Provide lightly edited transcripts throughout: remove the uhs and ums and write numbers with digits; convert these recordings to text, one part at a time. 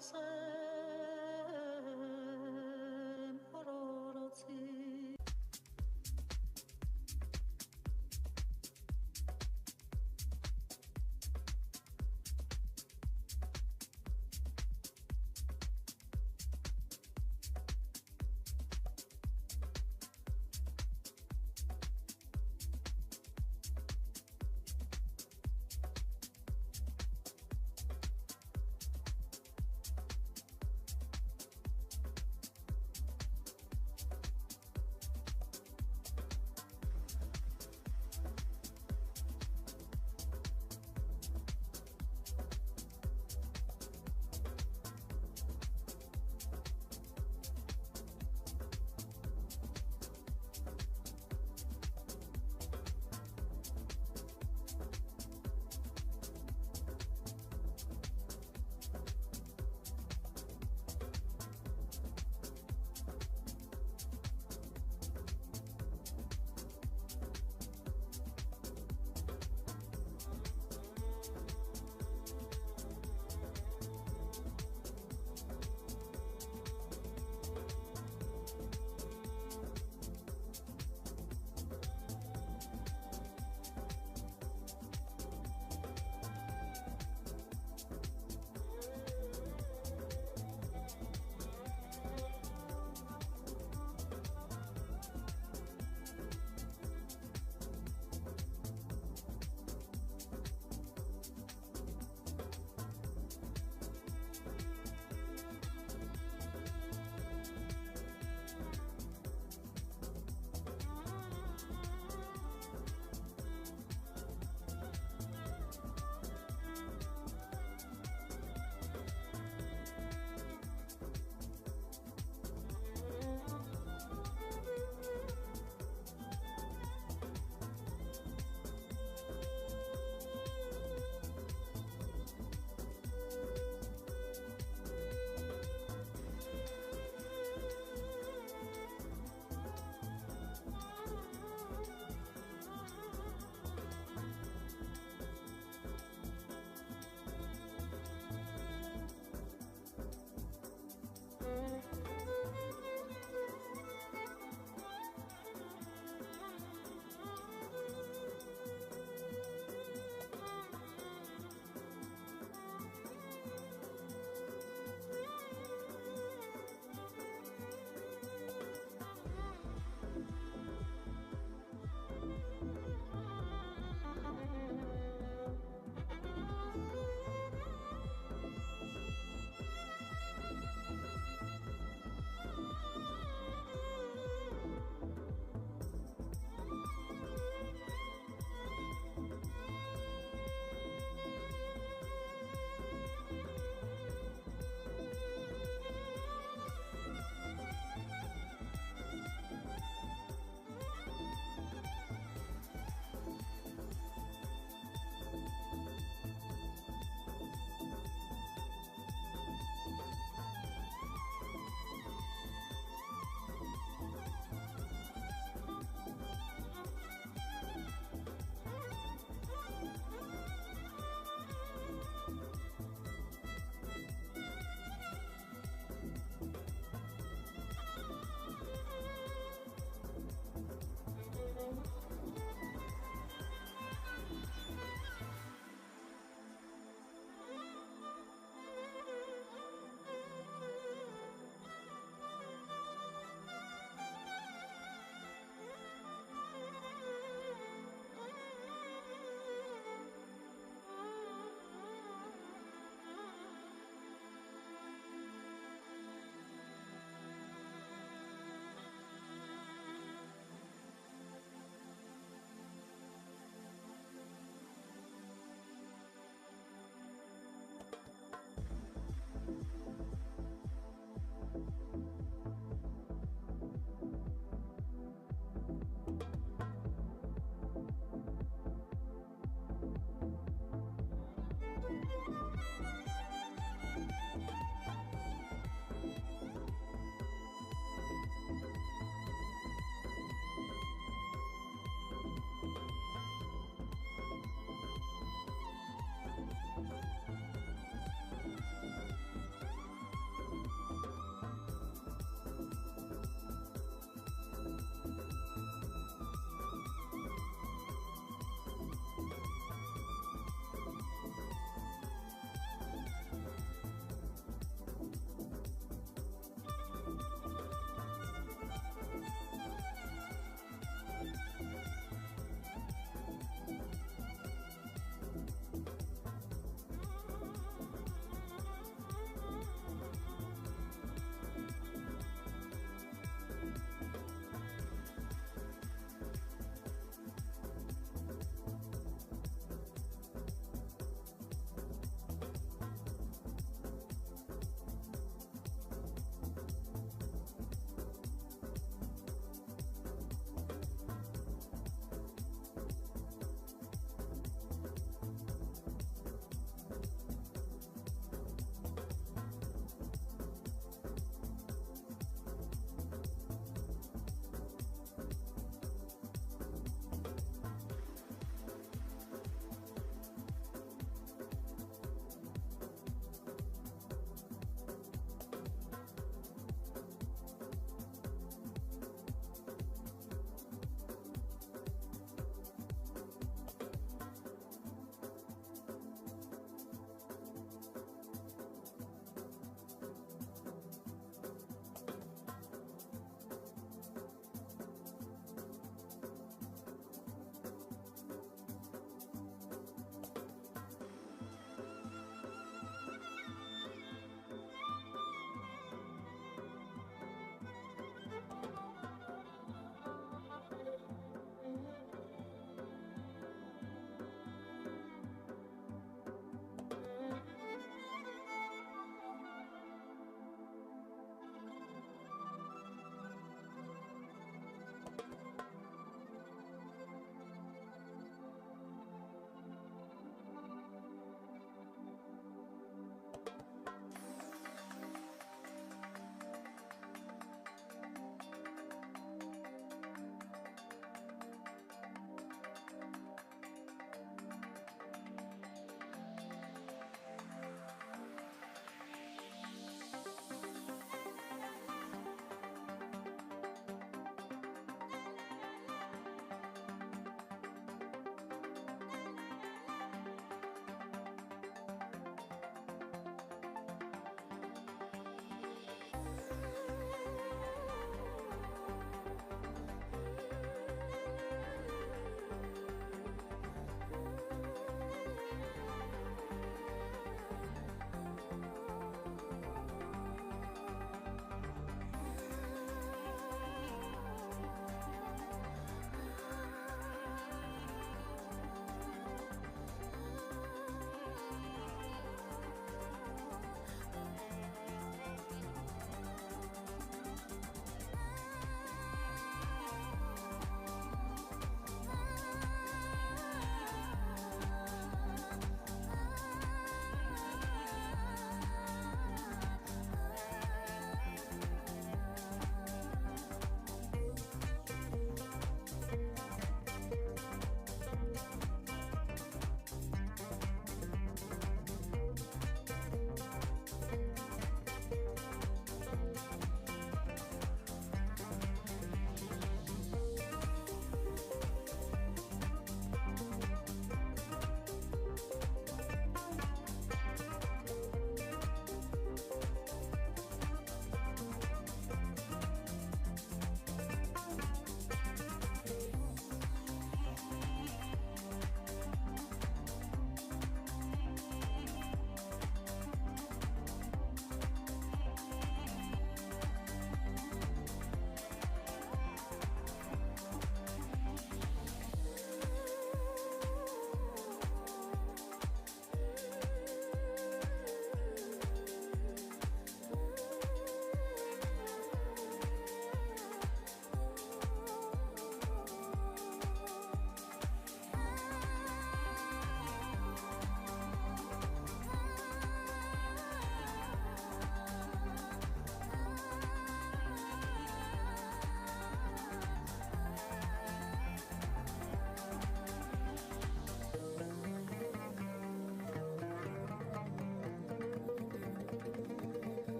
ասեմ օրորոցի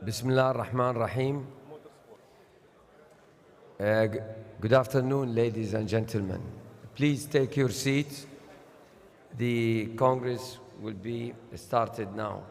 Bismillah ar-Rahman ar-Rahim. Good afternoon, ladies and gentlemen. Please take your seats. The Congress will be started now.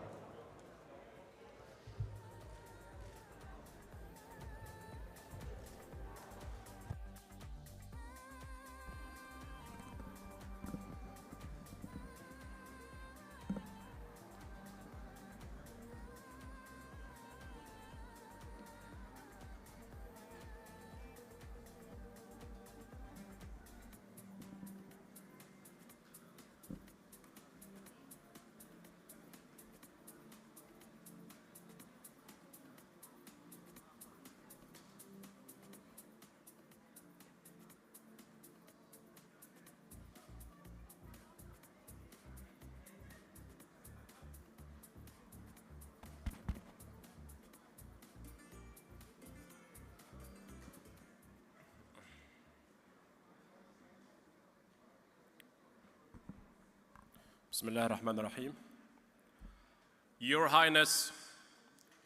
Bismillah ar-Rahman ar-Rahim. Your Highness,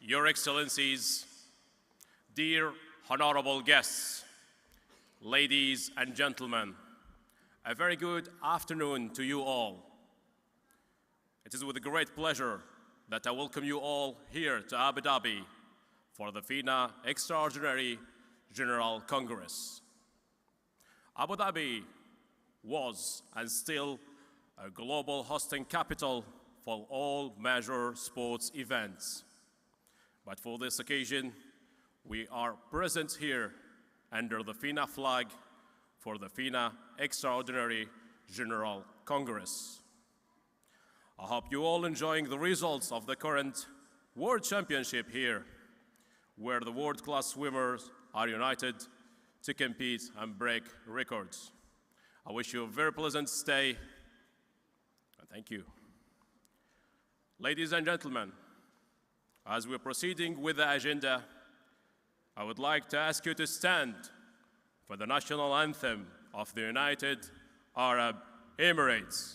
Your Excellencies, dear honorable guests, ladies and gentlemen, a very good afternoon to you all. It is with great pleasure that I welcome you all here to Abu Dhabi for the FINA Extraordinary General Congress. Abu Dhabi was and still a global hosting capital for all major sports events. But for this occasion, we are present here under the FINA flag for the FINA Extraordinary General Congress. I hope you all enjoying the results of the current World Championship here, where the world-class swimmers are united to compete and break records. I wish you a very pleasant stay. Thank you. Ladies and gentlemen, as we're proceeding with the agenda, I would like to ask you to stand for the national anthem of the United Arab Emirates.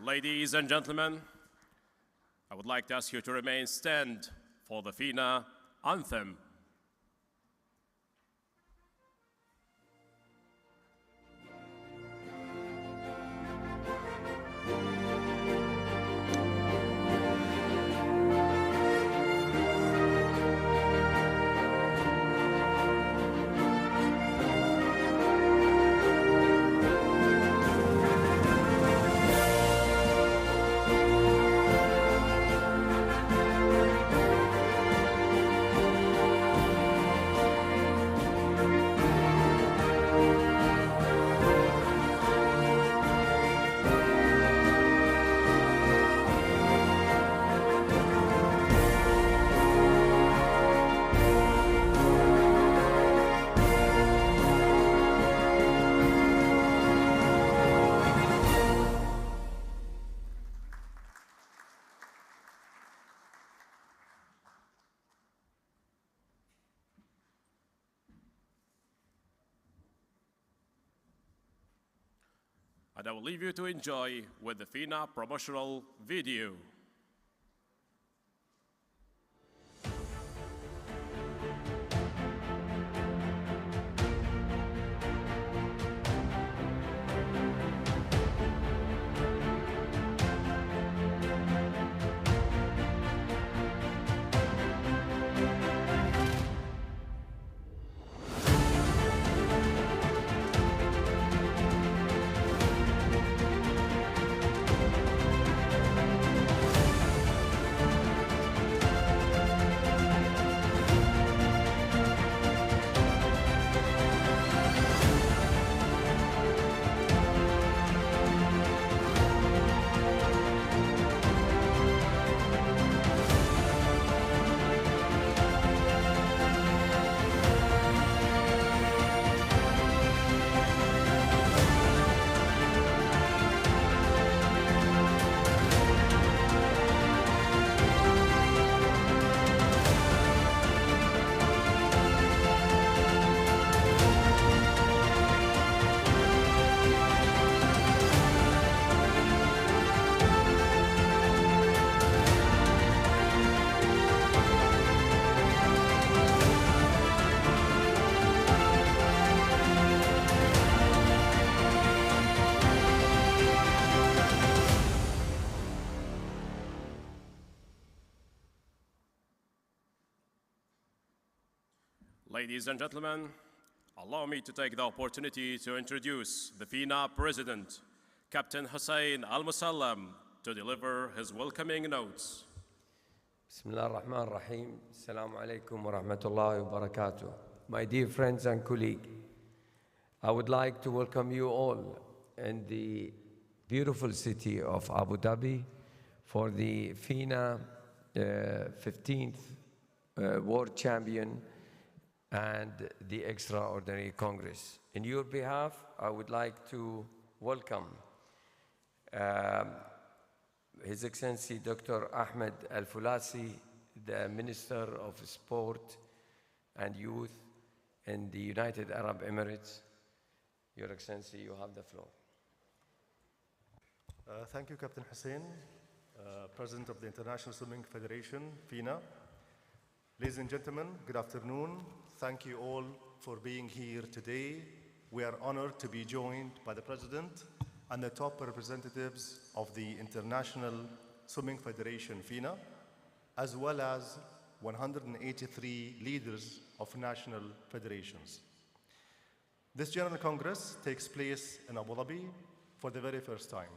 Ladies and gentlemen, I would like to ask you to remain stand for the FINA anthem. And I will leave you to enjoy with the FINA promotional video. Ladies and gentlemen, allow me to take the opportunity to introduce the FINA President, Captain Hussein Al-Musallam, to deliver his welcoming notes. بسم الله الرحمن الرحيم. السلام عليكم ورحمة الله وبركاته. My dear friends and colleagues, I would like to welcome you all in the beautiful city of Abu Dhabi for the FINA 15th World Champion and the Extraordinary Congress. In your behalf, I would like to welcome His Excellency Dr. Ahmed Al-Fulasi, the Minister of Sport and Youth in the United Arab Emirates. Your Excellency, you have the floor. Thank you, Captain Hussein, President of the International Swimming Federation, FINA. Ladies and gentlemen, good afternoon. Thank you all for being here today. We are honored to be joined by the President and the top representatives of the International Swimming Federation, FINA, as well as 183 leaders of national federations. This General Congress takes place in Abu Dhabi for the very first time.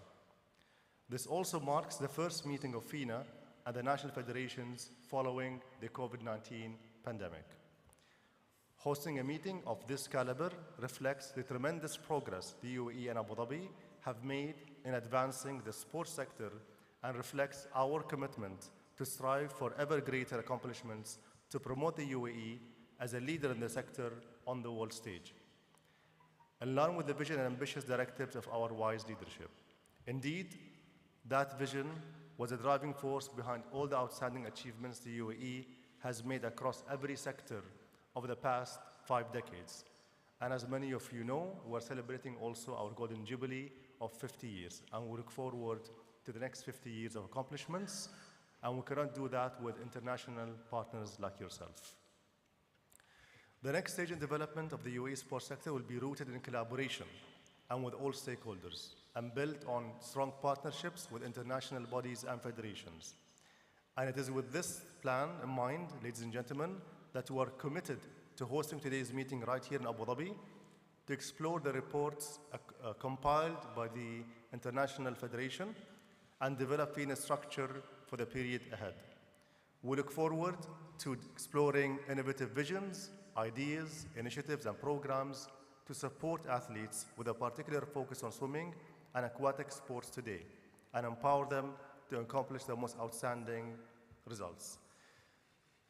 This also marks the first meeting of FINA and the national federations following the COVID-19 pandemic. Hosting a meeting of this caliber reflects the tremendous progress the UAE and Abu Dhabi have made in advancing the sports sector and reflects our commitment to strive for ever greater accomplishments to promote the UAE as a leader in the sector on the world stage, in line with the vision and ambitious directives of our wise leadership. Indeed, that vision was a driving force behind all the outstanding achievements the UAE has made across every sector over the past 5 decades. And as many of you know, we're celebrating also our Golden Jubilee of 50 years. And we look forward to the next 50 years of accomplishments. And we cannot do that with international partners like yourself. The next stage in development of the UAE sports sector will be rooted in collaboration and with all stakeholders, and built on strong partnerships with international bodies and federations. And it is with this plan in mind, ladies and gentlemen, that we are committed to hosting today's meeting right here in Abu Dhabi to explore the reports compiled by the International Federation and develop FINA structure for the period ahead. We look forward to exploring innovative visions, ideas, initiatives, and programs to support athletes with a particular focus on swimming and aquatic sports today, and empower them to accomplish the most outstanding results.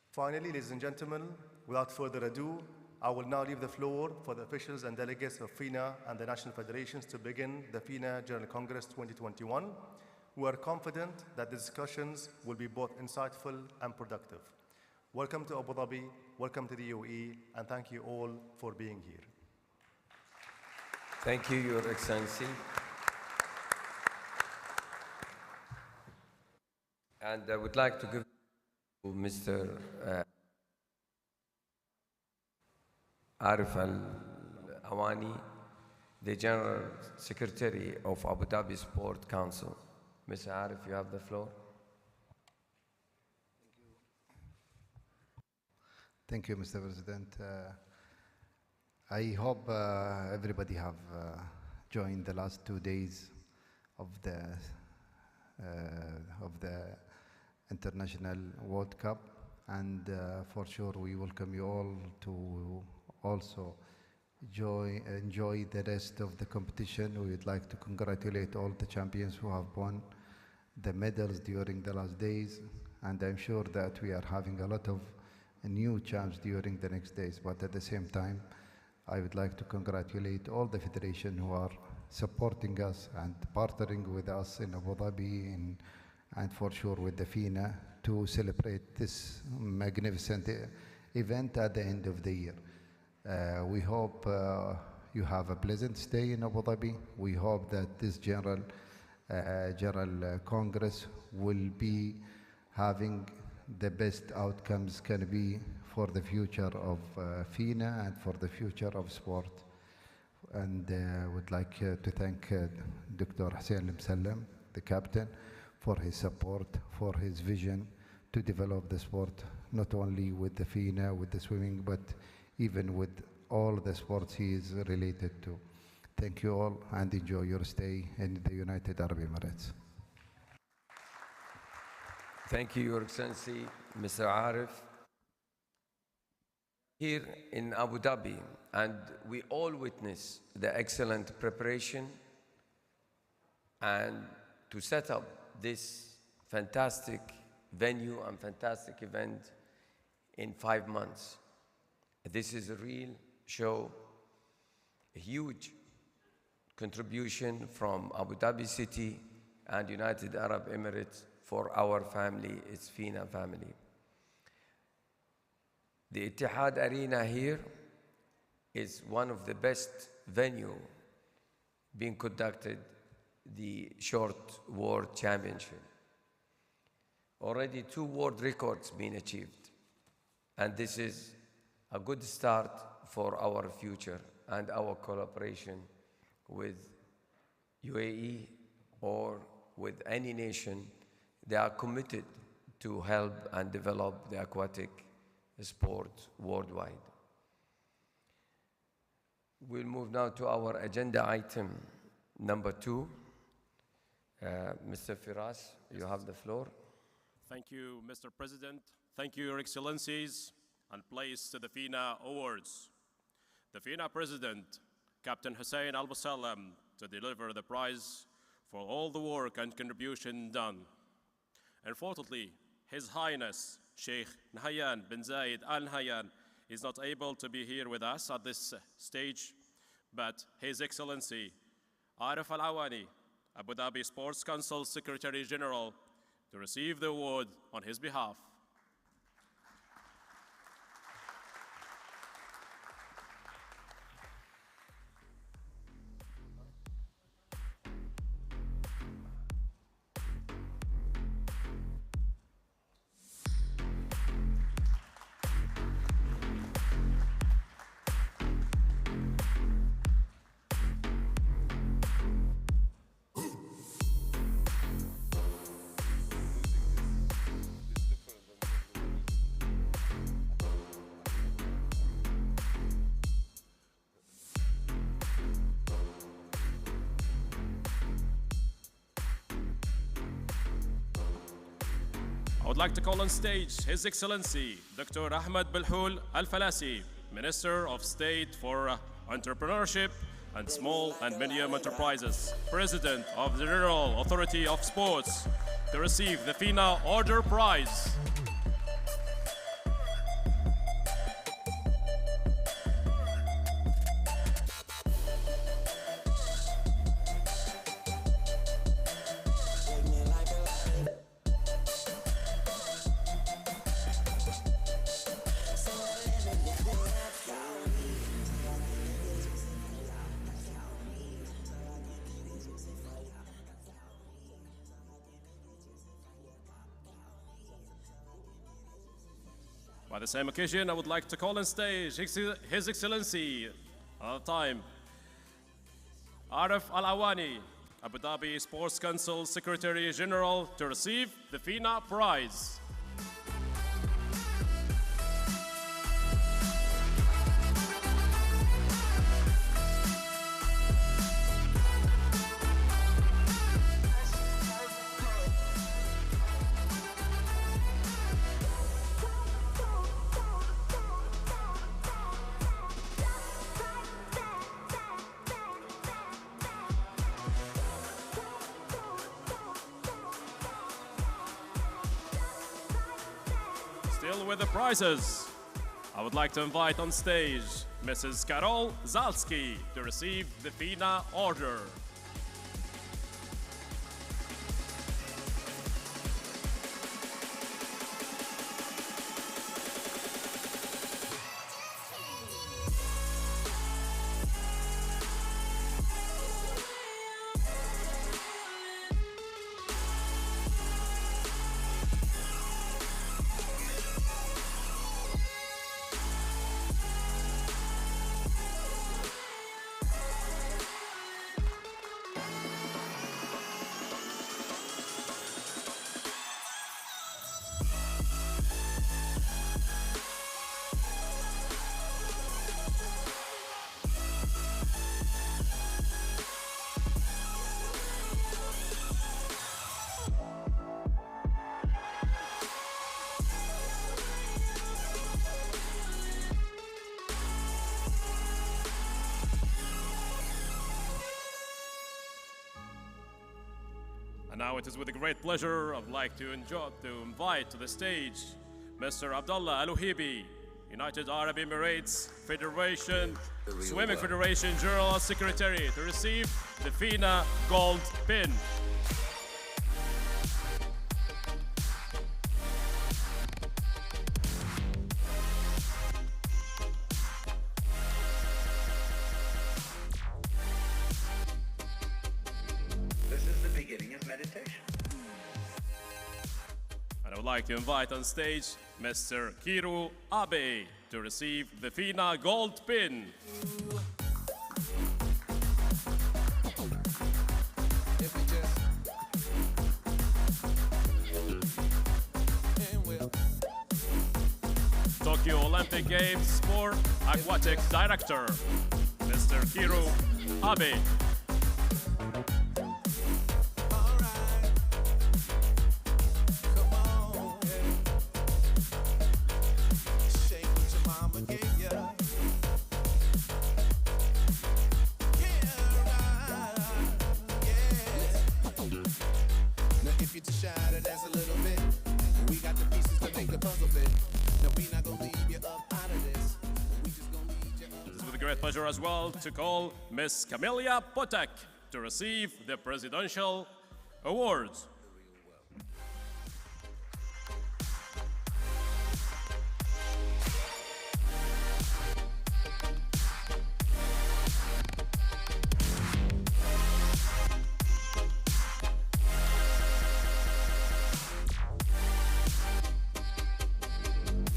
Finally, ladies and gentlemen, without further ado, I will now leave the floor for the officials and delegates of FINA and the national federations to begin the FINA General Congress 2021. We are confident that the discussions will be both insightful and productive. Welcome to Abu Dhabi, welcome to the UAE, and thank you all for being here. Thank you, Your Excellency. And I would like to give to Mr. Arif Al-Awani, the General Secretary of Abu Dhabi Sport Council. Mr. Arif, you have the floor. Thank you, Mr. President. I hope everybody have joined the last 2 days of the International World Cup, and for sure we welcome you all to also enjoy the rest of the competition. We would like to congratulate all the champions who have won the medals during the last days, and I'm sure that we are having a lot of new champs during the next days. But at the same time, I would like to congratulate all the federation who are supporting us and partnering with us in Abu Dhabi and for sure with the FINA to celebrate this magnificent event at the end of the year. We hope you have a pleasant stay in Abu Dhabi. We hope that this General Congress will be having the best outcomes can be for the future of FINA and for the future of sport. And would like to thank Dr. Hussein Al-Musallam, the captain, for his support, for his vision to develop the sport, not only with the FINA, with the swimming, but even with all the sports he is related to. Thank you all and enjoy your stay in the United Arab Emirates. Thank you, Your Excellency, Mr. Arif. Here in Abu Dhabi, and we all witness the excellent preparation and to set up this fantastic venue and fantastic event in 5 months. This is a real show, a huge contribution from Abu Dhabi City and United Arab Emirates for our family, its FINA family. The Etihad Arena here is one of the best venue being conducted the Short World Championship. Already 2 world records being achieved, and this is a good start for our future and our collaboration with UAE or with any nation. They are committed to help and develop the aquatic sport worldwide. We'll move now to our agenda item number 2. Mr. Firas, you have the floor. Thank you, Mr. President. Thank you, Your Excellencies, and place to the FINA Awards. The FINA President, Captain Hussein Al-Musallam, to deliver the prize for all the work and contribution done. Unfortunately, His Highness Sheikh Nahyan bin Zayed Al Nahyan is not able to be here with us at this stage, but His Excellency Arif Al Awani, Abu Dhabi Sports Council Secretary General, to receive the award on his behalf. I would like to call on stage His Excellency Dr. Ahmed Belhoul Al-Falasi, Minister of State for Entrepreneurship and Small and Medium Enterprises, President of the General Authority of Sports, to receive the FINA Order Prize. By the same occasion, I would like to call on stage His Excellency, at the time, Arif Al Awani, Abu Dhabi Sports Council Secretary General, to receive the FINA Prize. Still with the prizes, I would like to invite on stage Mrs. Karol Zalski to receive the FINA Order. Now it is with a great pleasure I'd like to invite to the stage Mr. Abdullah Al-Uhibi, United Arab Emirates Federation, Swimming Federation General Secretary, to receive the FINA Gold Pin. This is the beginning of meditation. And I would like to invite on stage Mr. Kiru Abe to receive the FINA Gold Pin. Tokyo Olympic Games Sport Aquatics Director, Mr. Kiru Abe. Pleasure as well to call Miss Camelia Potek to receive the Presidential Awards.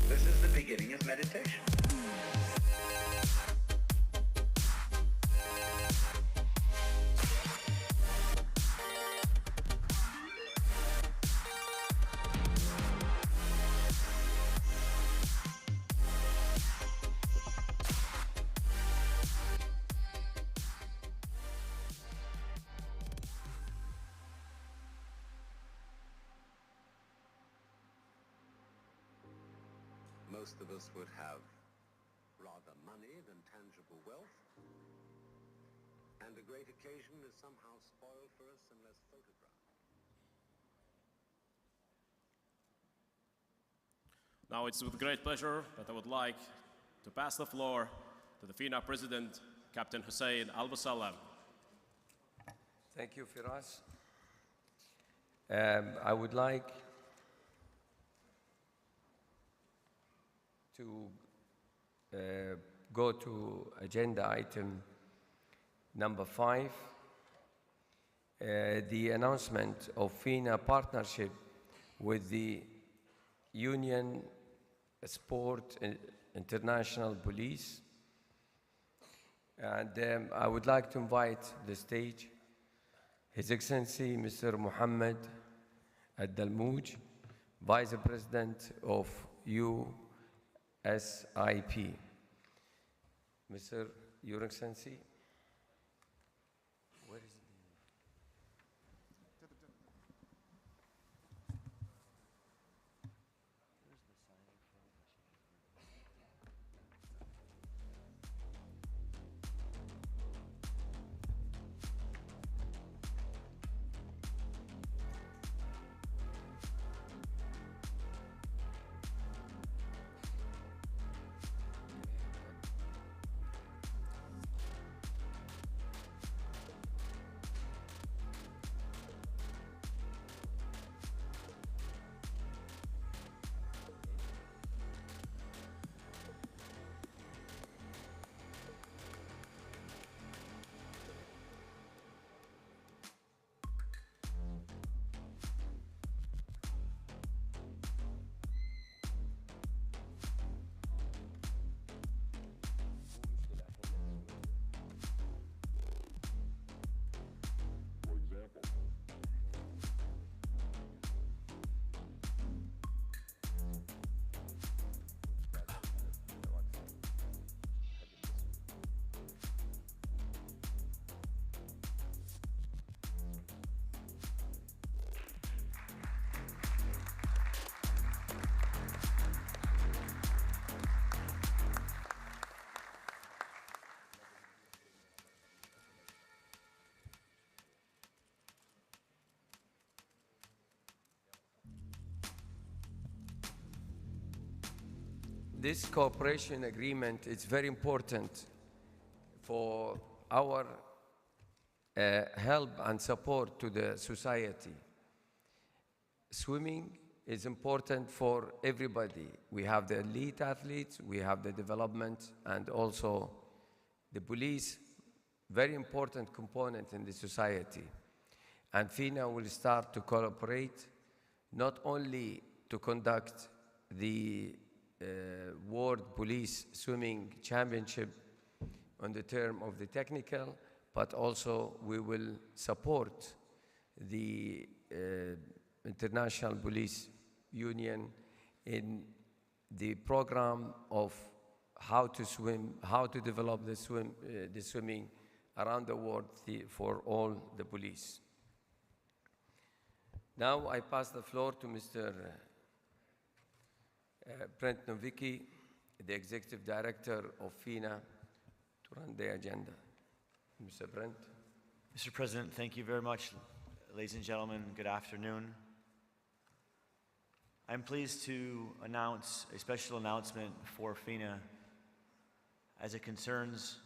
This is the beginning of meditation. Most of us would have rather money than tangible wealth, and a great occasion is somehow spoiled for us unless photographed. Now it's with great pleasure that I would like to pass the floor to the FINA President, Captain Hussein Al-Musallam. Thank you, Firas. I would like to go to agenda item number 5, the announcement of FINA partnership with the Union Sport International Police. And I would like to invite the stage His Excellency Mr. Mohammed Al-Dalmouj, Vice President of USIP. Mr. Your Excellency, where is this cooperation agreement is very important for our help and support to the society. Swimming is important for everybody. We have the elite athletes, we have the development, and also the police, very important component in the society. And FINA will start to cooperate not only to conduct the World Police Swimming Championship on the term of the technical, but also we will support the International Police Union in the program of how to swim, how to develop the swimming around the world for all the police. Now I pass the floor to Mr. Brent Novicki, the Executive Director of FINA, to run the agenda. Mr. Brent. Mr. President, thank you very much. Ladies and gentlemen, good afternoon. I'm pleased to announce a special announcement for FINA as it concerns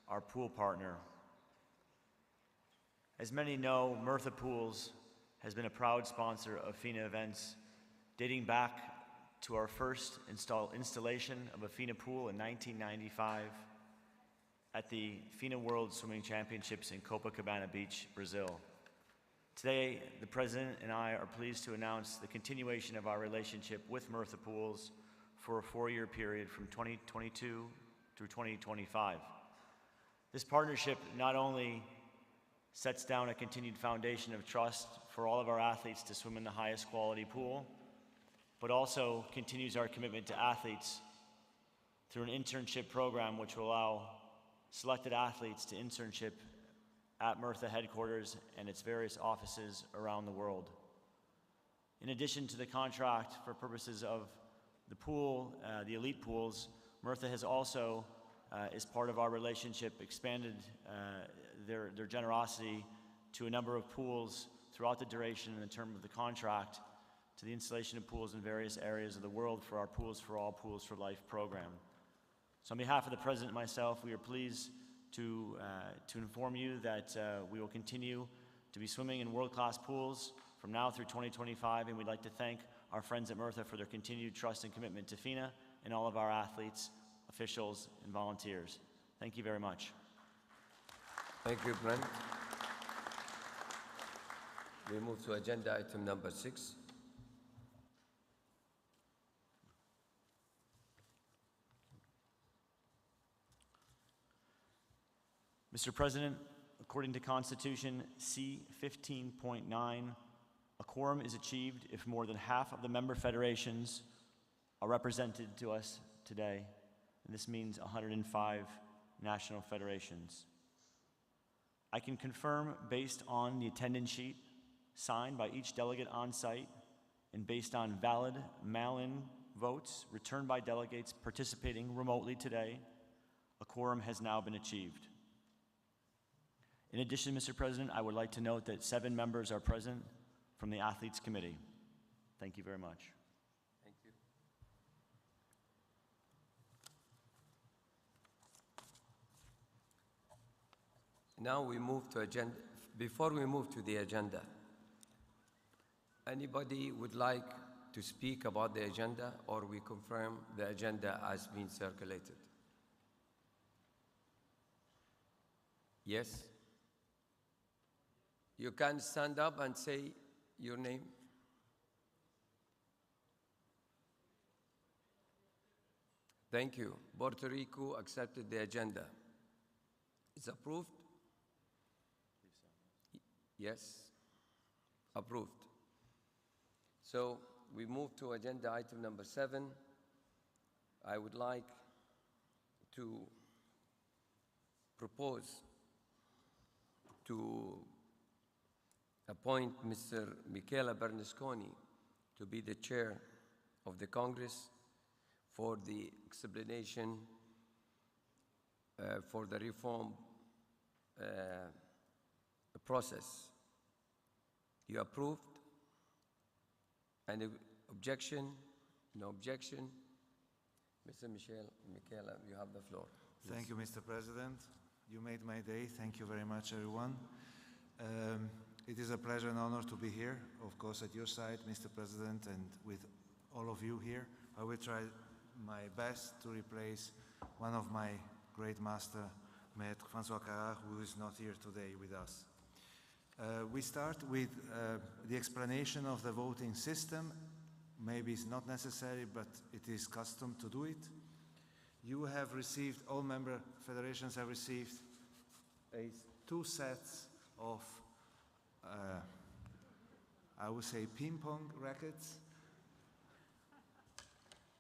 our pool partner. As many know, Mirtha Pools has been a proud sponsor of FINA events dating back to our first installation of a FINA pool in 1995 at the FINA World Swimming Championships in Copacabana Beach, Brazil. Today, the President and I are pleased to announce the continuation of our relationship with Mirtha Pools for a 4-year period from 2022 through 2025. This partnership not only sets down a continued foundation of trust for all of our athletes to swim in the highest quality pool, but also continues our commitment to athletes through an internship program which will allow selected athletes to internship at Mirtha headquarters and its various offices around the world. In addition to the contract for purposes of the pool, the elite pools, Mirtha has also, as part of our relationship, expanded their generosity to a number of pools throughout the duration and the term of the contract to the installation of pools in various areas of the world for our Pools for All, Pools for Life program. So on behalf of the President and myself, we are pleased to inform you that we will continue to be swimming in world-class pools from now through 2025, and we'd like to thank our friends at Mirtha for their continued trust and commitment to FINA and all of our athletes, officials, and volunteers. Thank you very much. Thank you, Brent. We move to agenda item number 6. Mr. President, according to Constitution C-15.9, a quorum is achieved if more than half of the member federations are represented to us today, and this means 105 national federations. I can confirm, based on the attendance sheet signed by each delegate on site and based on valid mail-in votes returned by delegates participating remotely today, a quorum has now been achieved. In addition, Mr. President, I would like to note that 7 members are present from the Athletes Committee. Thank you very much. Thank you. Now we move to agenda. Before we move to the agenda, anybody would like to speak about the agenda, or we confirm the agenda has been circulated? Yes? You can stand up and say your name. Thank you. Puerto Rico accepted the agenda. It's approved? Yes? Approved. So we move to agenda item number 7. I would like to propose to appoint Mr. Michele Bernasconi to be the chair of the Congress for the explanation for the reform process. You approved? Any objection? No objection? Mr. Michela, you have the floor. Thank you, Mr. President. You made my day. Thank you very much, everyone. It is a pleasure and honor to be here, of course, at your side, Mr. President, and with all of you here. I will try my best to replace one of my great master, Maître François Carrard, who is not here today with us. We start with the explanation of the voting system. Maybe it's not necessary, but it is custom to do it. You have received, all member federations have received two sets of, I would say, ping pong rackets.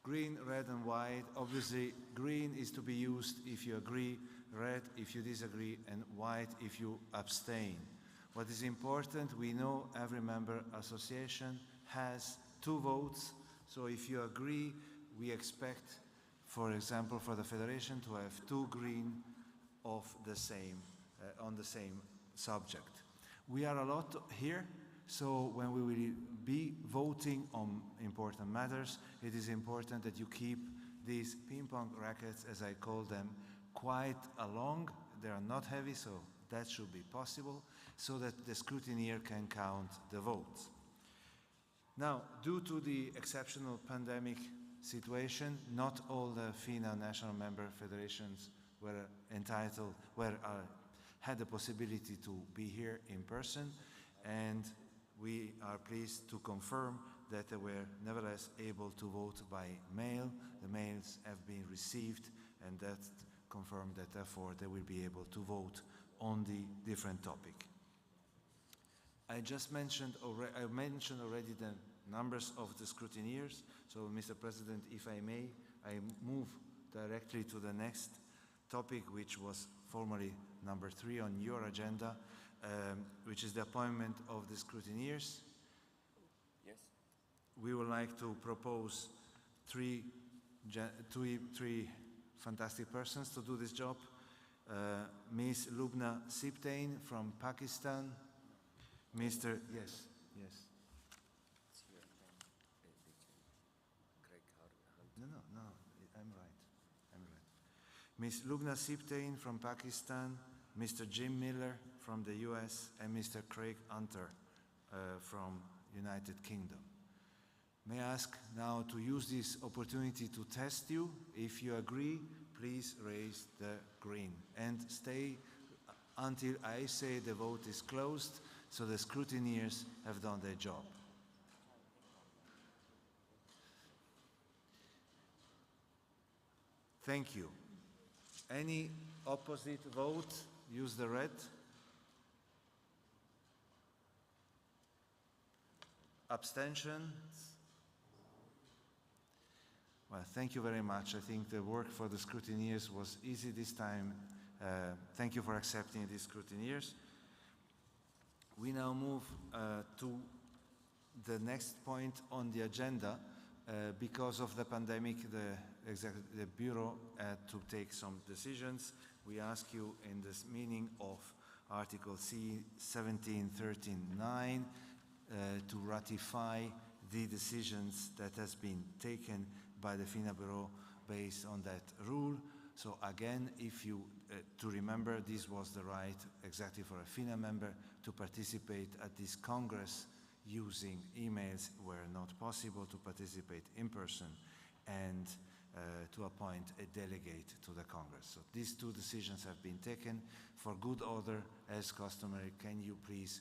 Green, red, and white. Obviously, green is to be used if you agree, red if you disagree, and white if you abstain. What is important, we know every member association has 2 votes, so if you agree, we expect, for example, for the federation to have 2 green of the same, on the same subject. We are a lot here, so when we will be voting on important matters, it is important that you keep these ping pong rackets, as I call them, quite along. They are not heavy, so that should be possible, so that the scrutineer can count the votes. Now, due to the exceptional pandemic situation, not all the FINA national member federations were entitled, had the possibility to be here in person, and we are pleased to confirm that they were nevertheless able to vote by mail. The mails have been received, and that confirmed that therefore they will be able to vote on the different topic. I mentioned already the numbers of the scrutineers. So, Mr. President, if I may, I move directly to the next topic, which was formerly number 3 on your agenda, which is the appointment of the scrutineers. Yes. We would like to propose three fantastic persons to do this job. Ms. Lubna Sibtain from Pakistan. Mr. Yes. No, I'm right. Ms. Lubna Sibtain from Pakistan, Mr. Jim Miller from the US, and Mr. Craig Hunter from United Kingdom. May I ask now to use this opportunity to test you. If you agree, please raise the green and stay until I say the vote is closed, so the scrutineers have done their job. Thank you. Any opposite vote? Use the red. Abstentions? Well, thank you very much. I think the work for the scrutineers was easy this time. Thank you for accepting these scrutineers. We now move to the next point on the agenda. Because of the pandemic, the Bureau had to take some decisions. We ask you in this meaning of Article C 1713(9) to ratify the decisions that has been taken by the FINA Bureau based on that rule. So again, if you, to remember, this was the right exactly for a FINA member to participate at this Congress using emails where not possible, to participate in person, and to appoint a delegate to the Congress. So these 2 decisions have been taken. For good order, as customary, can you please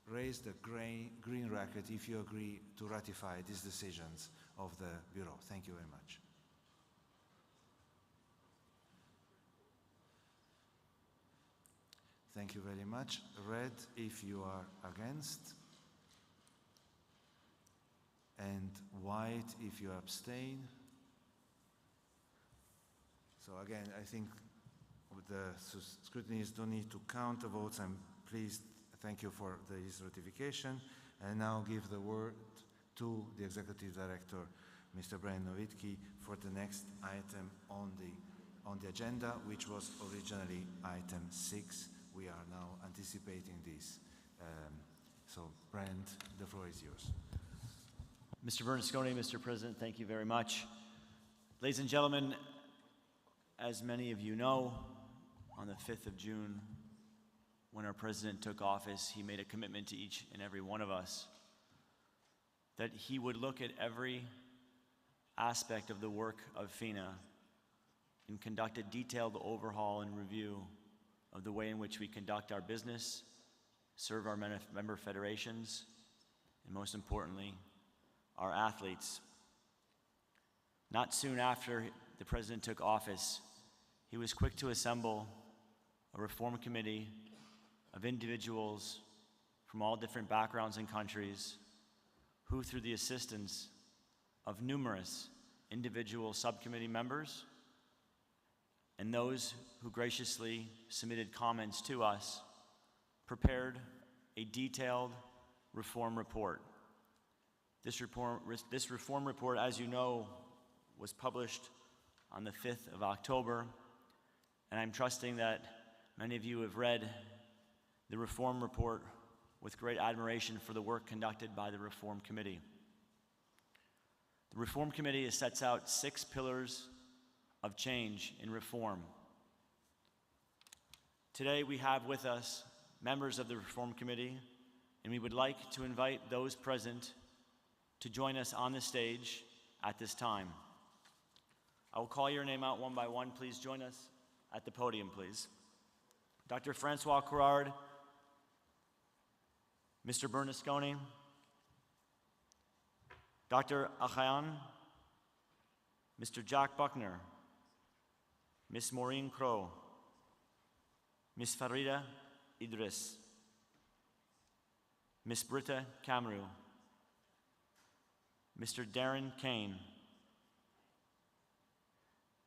raise the green racket if you agree to ratify these decisions of the Bureau. Thank you very much. Thank you very much. Red if you are against, and white if you abstain. So again, I think the scrutineers don't need to count the votes. I'm pleased. Thank you for this ratification. And now give the word to the Executive Director, Mr. Brian Nowicki, for the next item on the agenda, which was originally item 6. We are now anticipating this. So, Brian, the floor is yours. Mr. Bernasconi, Mr. President, thank you very much. Ladies and gentlemen, as many of you know, on the 5th of June, when our president took office, he made a commitment to each and every one of us that he would look at every aspect of the work of FINA and conduct a detailed overhaul and review of the way in which we conduct our business, serve our member federations, and most importantly, our athletes. Not soon after the president took office, he was quick to assemble a reform committee of individuals from all different backgrounds and countries who, through the assistance of numerous individual subcommittee members and those who graciously submitted comments to us, prepared a detailed reform report. This reform report, as you know, was published on the 5th of October, and I'm trusting that many of you have read the reform report with great admiration for the work conducted by the Reform Committee. The Reform Committee sets out 6 pillars of change in reform. Today we have with us members of the Reform Committee, and we would like to invite those present to join us on the stage at this time. I will call your name out one by one. Please join us at the podium, please. Dr. Francois Courard, Mr. Bernasconi, Dr. Achayan, Mr. Jack Buckner, Ms. Maureen Crow, Ms. Farida Idris, Ms. Britta Kamru, Mr. Darren Kane,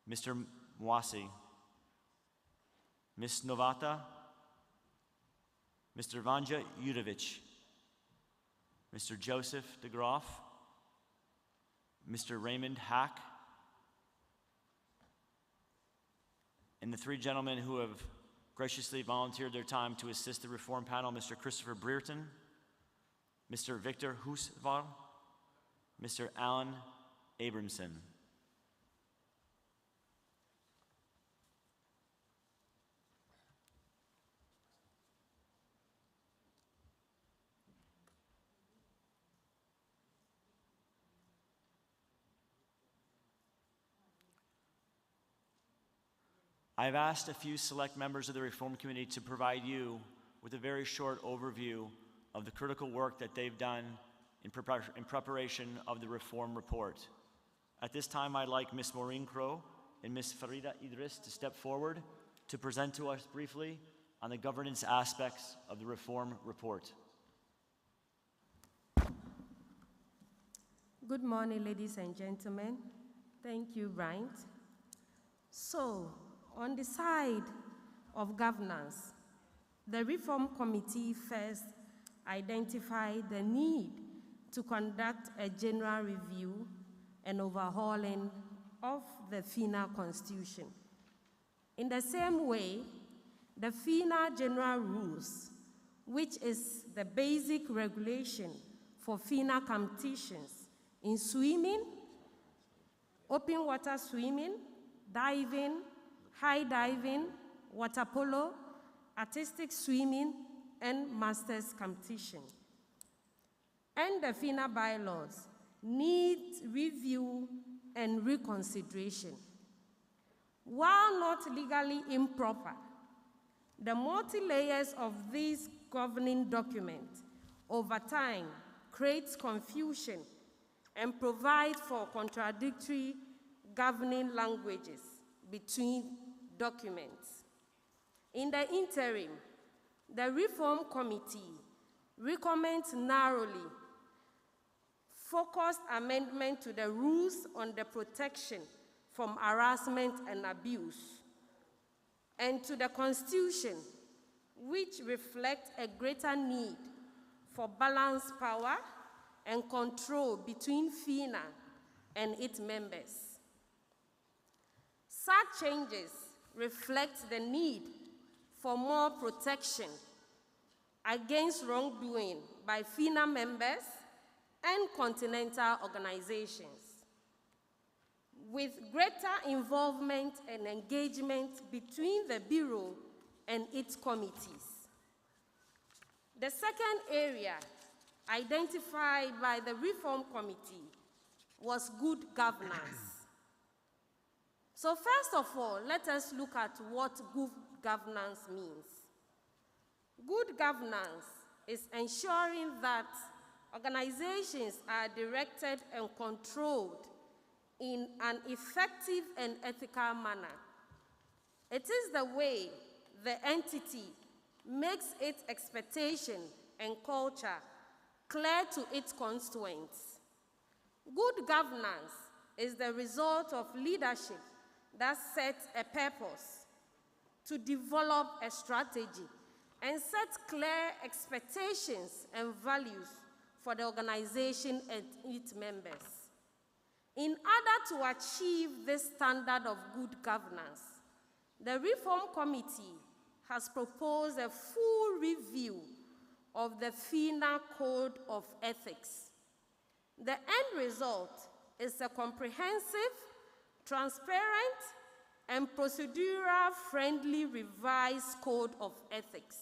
Mr. Mwasi, Ms. Novata, Mr. Vanja Judovic, Mr. Joseph de Groff, Mr. Raymond Hack, and the 3 gentlemen who have graciously volunteered their time to assist the reform panel, Mr. Christopher Brereton, Mr. Victor Husval, Mr. Alan Abramson. I've asked a few select members of the Reform Committee to provide you with a very short overview of the critical work that they've done in preparation of the reform report. At this time, I'd like Ms. Maureen Crow and Ms. Farida Idris to step forward to present to us briefly on the governance aspects of the reform report. Good morning, ladies and gentlemen. Thank you, Bryant. So, on the side of governance, the Reform Committee first identified the need to conduct a general review and overhauling of the FINA Constitution. In the same way, the FINA General Rules, which is the basic regulation for FINA competitions in swimming, open water swimming, diving, high diving, water polo, artistic swimming, and masters competition. And the FINA bylaws need review and reconsideration. While not legally improper, the multi-layers of these governing documents over time creates confusion and provide for contradictory governing languages between documents. In the interim, the Reform Committee recommends narrowly focused amendment to the rules on the protection from harassment and abuse, and to the Constitution, which reflects a greater need for balanced power and control between FINA and its members. Such changes reflect the need for more protection against wrongdoing by FINA members and continental organizations. with greater involvement and engagement between the Bureau and its committees. The second area identified by the Reform Committee was good governance. So first of all, let us look at what good governance means. Good governance is ensuring that organizations are directed and controlled in an effective and ethical manner. It is the way the entity makes its expectation and culture clear to its constituents. Good governance is the result of leadership that sets a purpose, to develop a strategy, and set clear expectations and values for the organization and its members. In order to achieve this standard of good governance, the Reform Committee has proposed a full review of the FINA Code of Ethics. The end result is a comprehensive, transparent, and procedural-friendly revised Code of Ethics.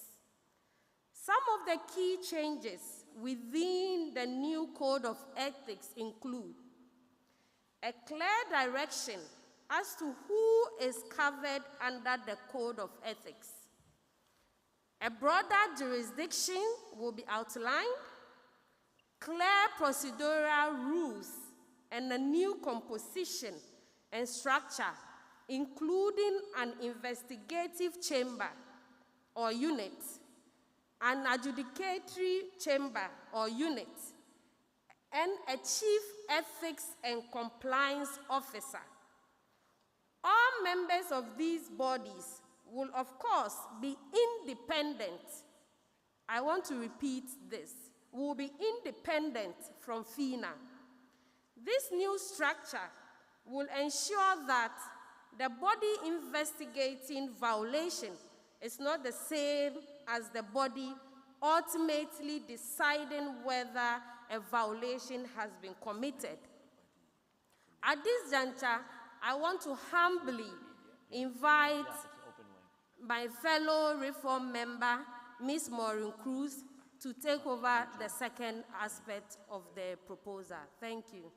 Some of the key changes within the new Code of Ethics include a clear direction as to who is covered under the Code of Ethics. A broader jurisdiction will be outlined, clear procedural rules, and a new composition and structure, including an investigative chamber or unit, an adjudicatory chamber or unit, and a chief ethics and compliance officer. All members of these bodies will, of course, be independent. I want to repeat this. Will be independent from FINA. This new structure will ensure that the body investigating violation is not the same as the body ultimately deciding whether a violation has been committed. At this juncture, I want to humbly invite my fellow Reform member, Ms. Maureen Cruz, to take over the second aspect of the proposal. Thank you.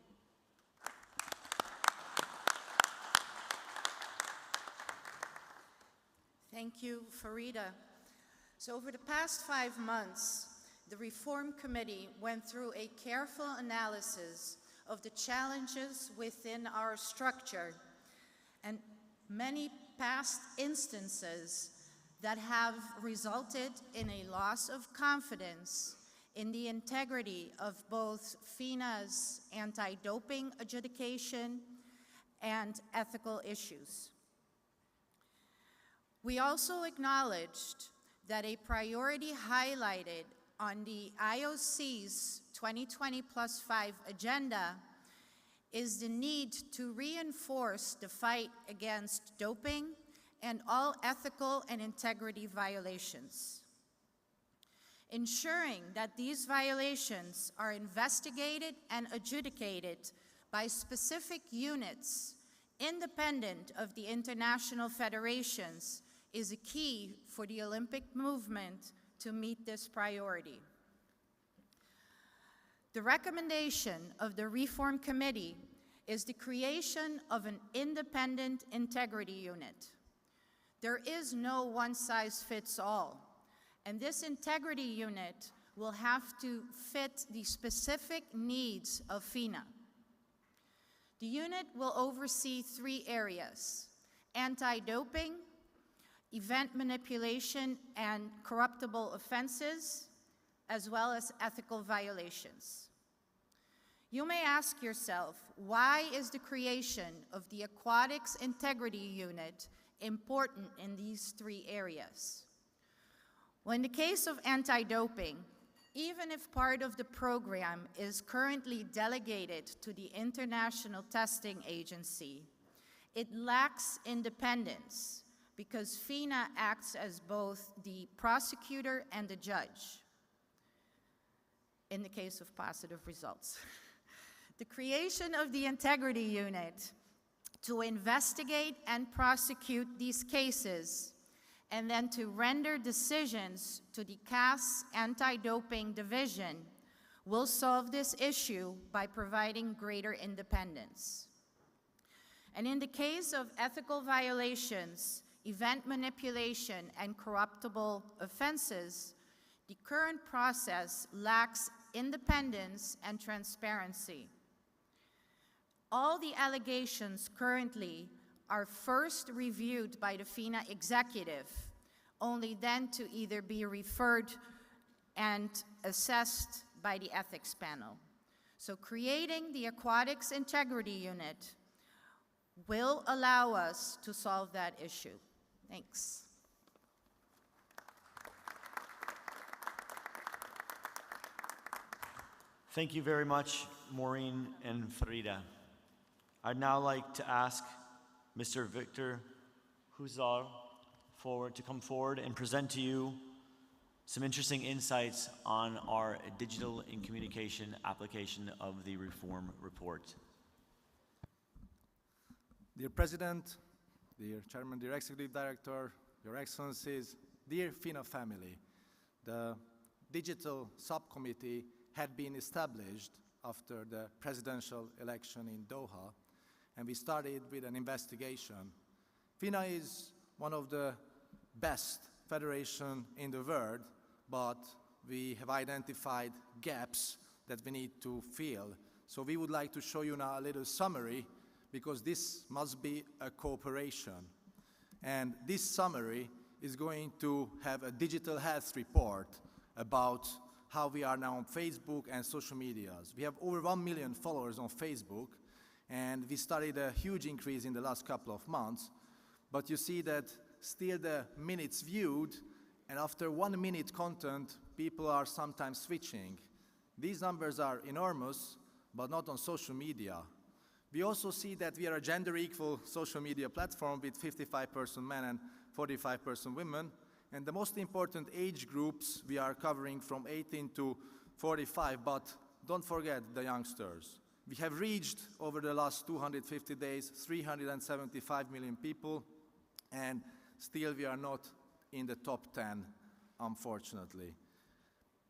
Thank you, Farida. So over the past 5 months, the Reform Committee went through a careful analysis of the challenges within our structure and many past instances that have resulted in a loss of confidence in the integrity of both FINA's anti-doping adjudication and ethical issues. We also acknowledged that a priority highlighted on the IOC's 2020+5 agenda is the need to reinforce the fight against doping and all ethical and integrity violations. Ensuring that these violations are investigated and adjudicated by specific units independent of the international federations is a key for the Olympic movement to meet this priority. The recommendation of the Reform Committee is the creation of an independent integrity unit. There is no one-size-fits-all, and this integrity unit will have to fit the specific needs of FINA. The unit will oversee 3 areas: anti-doping, event manipulation and corruptible offenses, as well as ethical violations. You may ask yourself, why is the creation of the Aquatics Integrity Unit important in these 3 areas? Well, in the case of anti-doping, even if part of the program is currently delegated to the International Testing Agency, it lacks independence because FINA acts as both the prosecutor and the judge in the case of positive results. The creation of the Integrity Unit to investigate and prosecute these cases, and then to render decisions to the CAS Anti-Doping Division will solve this issue by providing greater independence. And in the case of ethical violations, event manipulation, and corruptible offenses, the current process lacks independence and transparency. All the allegations currently are first reviewed by the FINA executive, only then to either be referred and assessed by the ethics panel. So creating the Aquatics Integrity Unit will allow us to solve that issue. Thanks. Thank you very much, Maureen and Farida. I'd now like to ask Mr. Victor Huzar to come forward and present to you some interesting insights on our digital and communication application of the reform report. Dear President, dear Chairman, dear Executive Director, Your Excellencies, dear FINA family, the digital subcommittee had been established after the presidential election in Doha, and we started with an investigation. FINA is one of the best federations in the world, but we have identified gaps that we need to fill. So we would like to show you now a little summary, because this must be a cooperation. And this summary is going to have a digital health report about how we are now on Facebook and social medias. We have over 1 million followers on Facebook, and we started a huge increase in the last couple of months. But you see that still the minutes viewed, and after 1 minute content, people are sometimes switching. These numbers are enormous, but not on social media. We also see that we are a gender equal social media platform with 55% men and 45% women. And the most important age groups we are covering from 18 to 45, but don't forget the youngsters. We have reached, over the last 250 days, 375 million people, and still we are not in the top 10, unfortunately.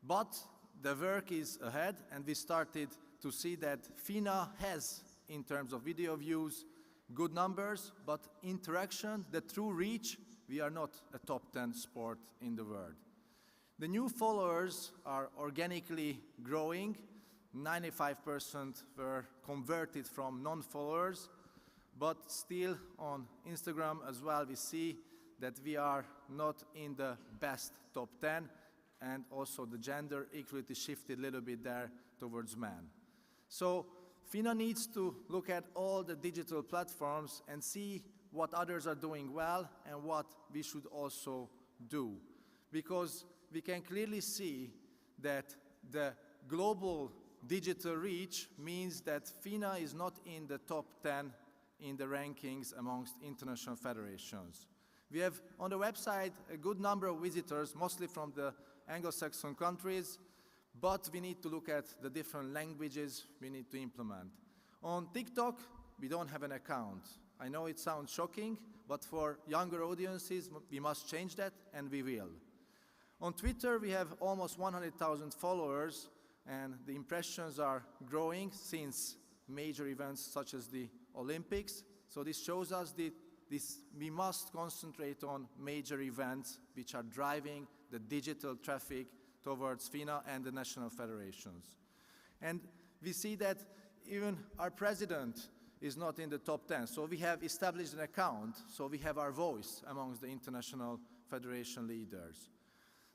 But the work is ahead, and we started to see that FINA has, in terms of video views, good numbers, but interaction, the true reach, we are not a top 10 sport in the world. The new followers are organically growing. 95% were converted from non-followers, but still on Instagram as well we see that we are not in the best top 10, and also the gender equality shifted a little bit there towards men. So FINA needs to look at all the digital platforms and see what others are doing well and what we should also do. Because we can clearly see that the global digital reach means that FINA is not in the top 10 in the rankings amongst international federations. We have on the website a good number of visitors, mostly from the Anglo-Saxon countries, but we need to look at the different languages we need to implement. On TikTok, we don't have an account. I know it sounds shocking, but for younger audiences, we must change that, and we will. On Twitter, we have almost 100,000 followers, and the impressions are growing since major events such as the Olympics. So this shows us that we must concentrate on major events which are driving the digital traffic towards FINA and the national federations. And we see that even our president is not in the top 10. So we have established an account, so we have our voice amongst the international federation leaders.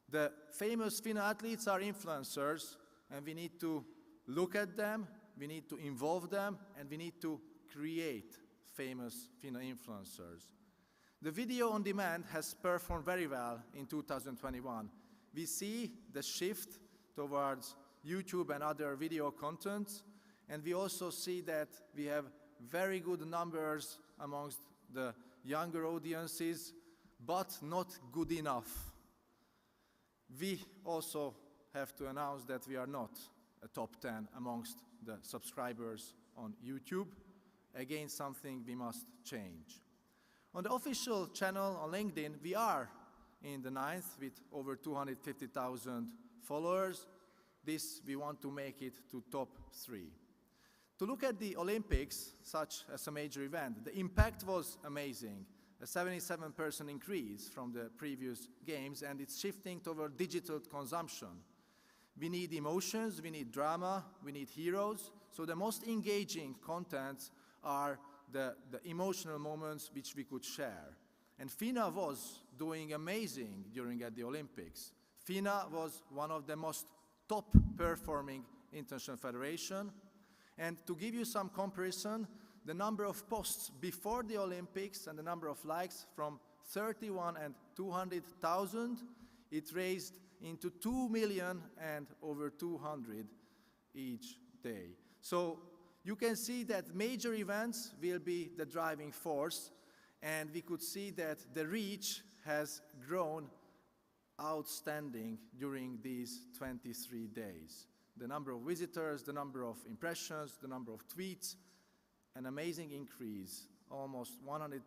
The famous FINA athletes are influencers, and we need to look at them, we need to involve them, and we need to create famous FINA influencers. The video on demand has performed very well in 2021. We see the shift towards YouTube and other video contents, and we also see that we have very good numbers amongst the younger audiences, but not good enough. We also have to announce that we are not a top 10 amongst the subscribers on YouTube, again something we must change. On the official channel on LinkedIn, we are in the 9th with over 250,000 followers. This, we want to make it to top 3. To look at the Olympics, such as a major event, the impact was amazing. A 77% increase from the previous games, and it's shifting toward digital consumption. We need emotions, we need drama, we need heroes. So the most engaging contents are the emotional moments which we could share. And FINA was doing amazing during the Olympics. FINA was one of the most top performing international federation. And to give you some comparison, the number of posts before the Olympics and the number of likes from 31 and 200,000, it raised into 2 million and over 200 each day. So you can see that major events will be the driving force, and we could see that the reach has grown outstanding during these 23 days. The number of visitors, the number of impressions, the number of tweets, an amazing increase, almost 100%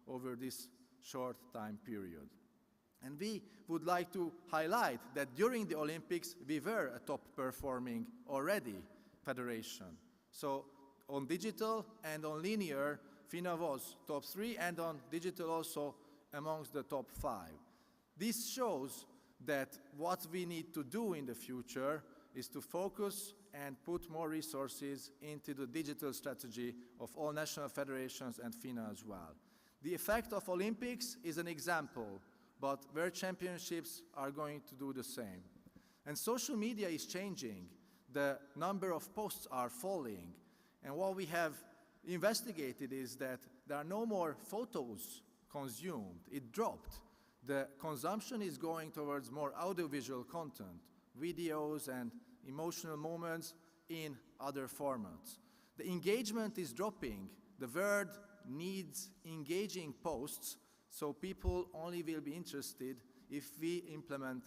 over this short time period. And we would like to highlight that during the Olympics, we were a top performing already federation. So on digital and on linear, FINA was top 3, and on digital also amongst the top 5. This shows that what we need to do in the future is to focus and put more resources into the digital strategy of all national federations and FINA as well. The effect of Olympics is an example, but World Championships are going to do the same. And social media is changing. The number of posts are falling. And what we have investigated is that there are no more photos consumed. It dropped. The consumption is going towards more audiovisual content, videos and emotional moments in other formats. The engagement is dropping. The world needs engaging posts, so people only will be interested if we implement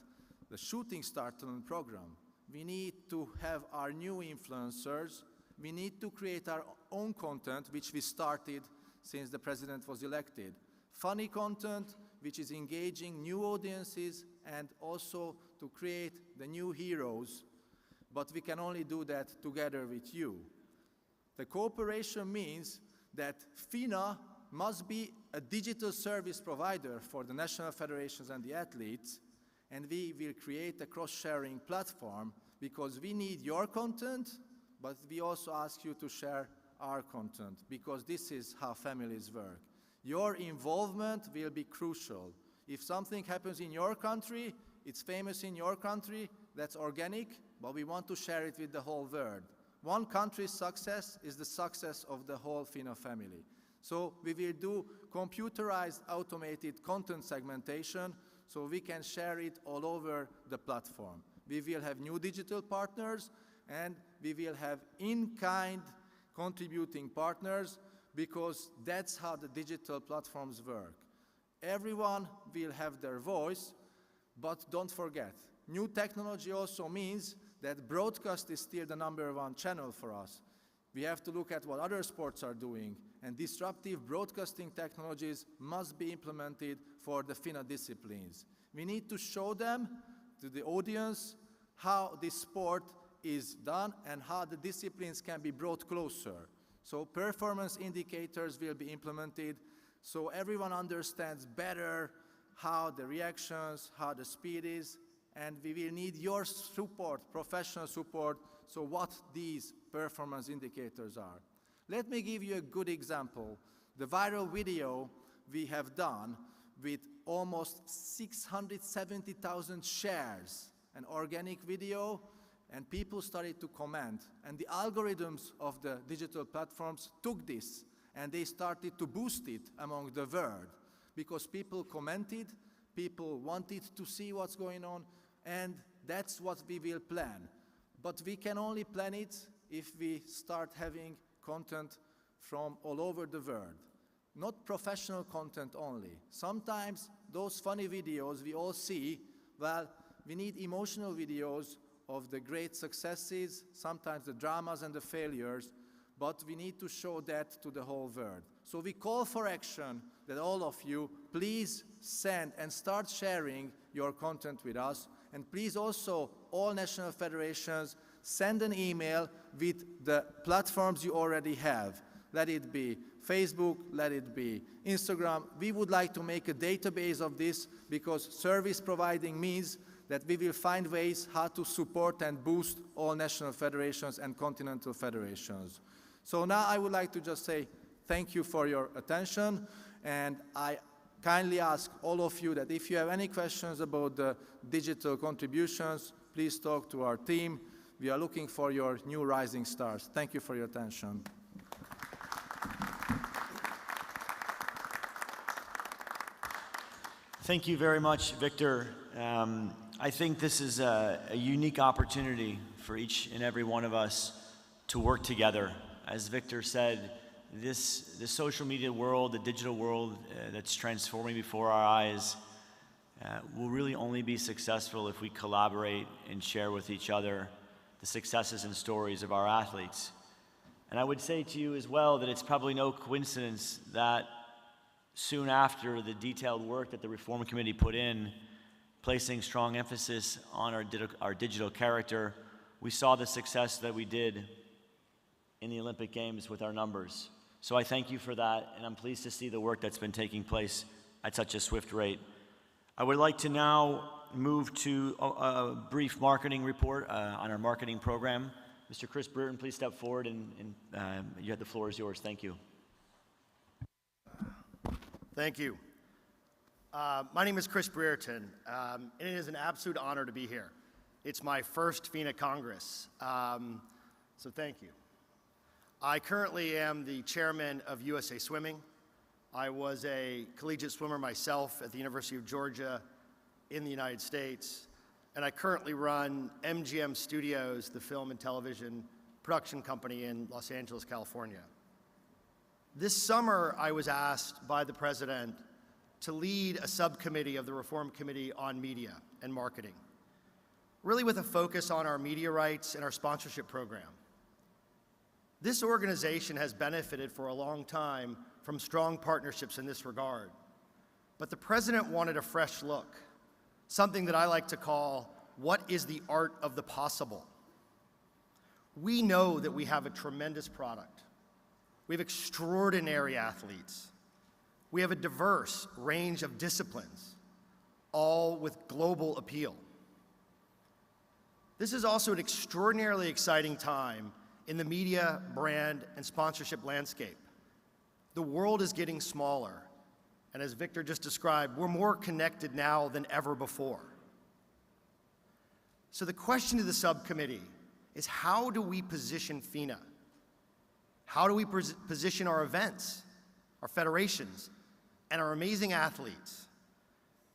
the Shooting Star Talent program. We need to have our new influencers. We need to create our own content, which we started since the president was elected. Funny content, which is engaging new audiences, and also to create the new heroes. But we can only do that together with you. The cooperation means that FINA must be a digital service provider for the national federations and the athletes, and we will create a cross-sharing platform because we need your content, but we also ask you to share our content because this is how families work. Your involvement will be crucial. If something happens in your country, it's famous in your country, that's organic, but we want to share it with the whole world. One country's success is the success of the whole FINA family. So we will do computerized automated content segmentation so we can share it all over the platform. We will have new digital partners, and we will have in-kind contributing partners, because that's how the digital platforms work. Everyone will have their voice, but don't forget, new technology also means that broadcast is still the #1 channel for us. We have to look at what other sports are doing, and disruptive broadcasting technologies must be implemented for the FINA disciplines. We need to show them, to the audience, how this sport is done and how the disciplines can be brought closer. So performance indicators will be implemented so everyone understands better how the reactions, how the speed is, and we will need your support, professional support, so what these performance indicators are. Let me give you a good example. The viral video we have done with almost 670,000 shares, an organic video, and people started to comment. And the algorithms of the digital platforms took this, and they started to boost it among the world, because people commented, people wanted to see what's going on, and that's what we will plan. But we can only plan it if we start having content from all over the world. Not professional content only. Sometimes those funny videos we all see, well, we need emotional videos of the great successes, sometimes the dramas and the failures, but we need to show that to the whole world. So we call for action that all of you please send and start sharing your content with us. And please also, all national federations, send an email with the platforms you already have. Let it be Facebook, let it be Instagram. We would like to make a database of this because service providing means that we will find ways how to support and boost all national federations and continental federations. So now I would like to just say thank you for your attention, and I kindly ask all of you that if you have any questions about the digital contributions, please talk to our team. We are looking for your new rising stars. Thank you for your attention. Thank you very much, Victor. I think this is a unique opportunity for each and every one of us to work together. As Victor said, the social media world, the digital world that's transforming before our eyes will really only be successful if we collaborate and share with each other the successes and stories of our athletes. And I would say to you as well that it's probably no coincidence that soon after the detailed work that the Reform Committee put in, placing strong emphasis on our digital character, we saw the success that we did in the Olympic Games with our numbers. So I thank you for that, and I'm pleased to see the work that's been taking place at such a swift rate. I would like to now move to a brief marketing report on our marketing program. Mr. Chris Brereton, please step forward, and the floor is yours. Thank you. Thank you. My name is Chris Brereton, and it is an absolute honor to be here. It's my first FINA Congress, so thank you. I currently am the chairman of USA Swimming. I was a collegiate swimmer myself at the University of Georgia in the United States, and I currently run MGM Studios, the film and television production company in Los Angeles, California. This summer, I was asked by the president to lead a subcommittee of the Reform Committee on Media and Marketing, really with a focus on our media rights and our sponsorship program. This organization has benefited for a long time from strong partnerships in this regard. But the president wanted a fresh look, something that I like to call, what is the art of the possible? We know that we have a tremendous product. We have extraordinary athletes. We have a diverse range of disciplines, all with global appeal. This is also an extraordinarily exciting time in the media, brand, and sponsorship landscape. The world is getting smaller, and as Victor just described, we're more connected now than ever before. So the question to the subcommittee is, how do we position FINA? How do we position our events, our federations, and our amazing athletes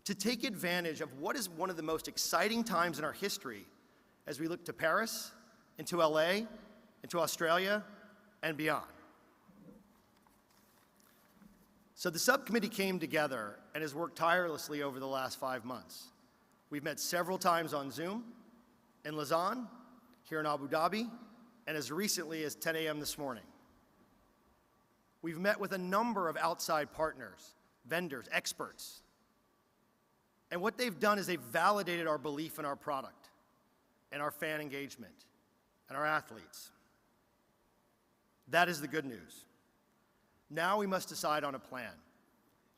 to take advantage of what is one of the most exciting times in our history as we look to Paris, into LA, into Australia, and beyond? So the subcommittee came together and has worked tirelessly over the last 5 months. We've met several times on Zoom, in Lausanne, here in Abu Dhabi, and as recently as 10 a.m. this morning. We've met with a number of outside partners, vendors, experts. And what they've done is they've validated our belief in our product and our fan engagement and our athletes. That is the good news. Now we must decide on a plan.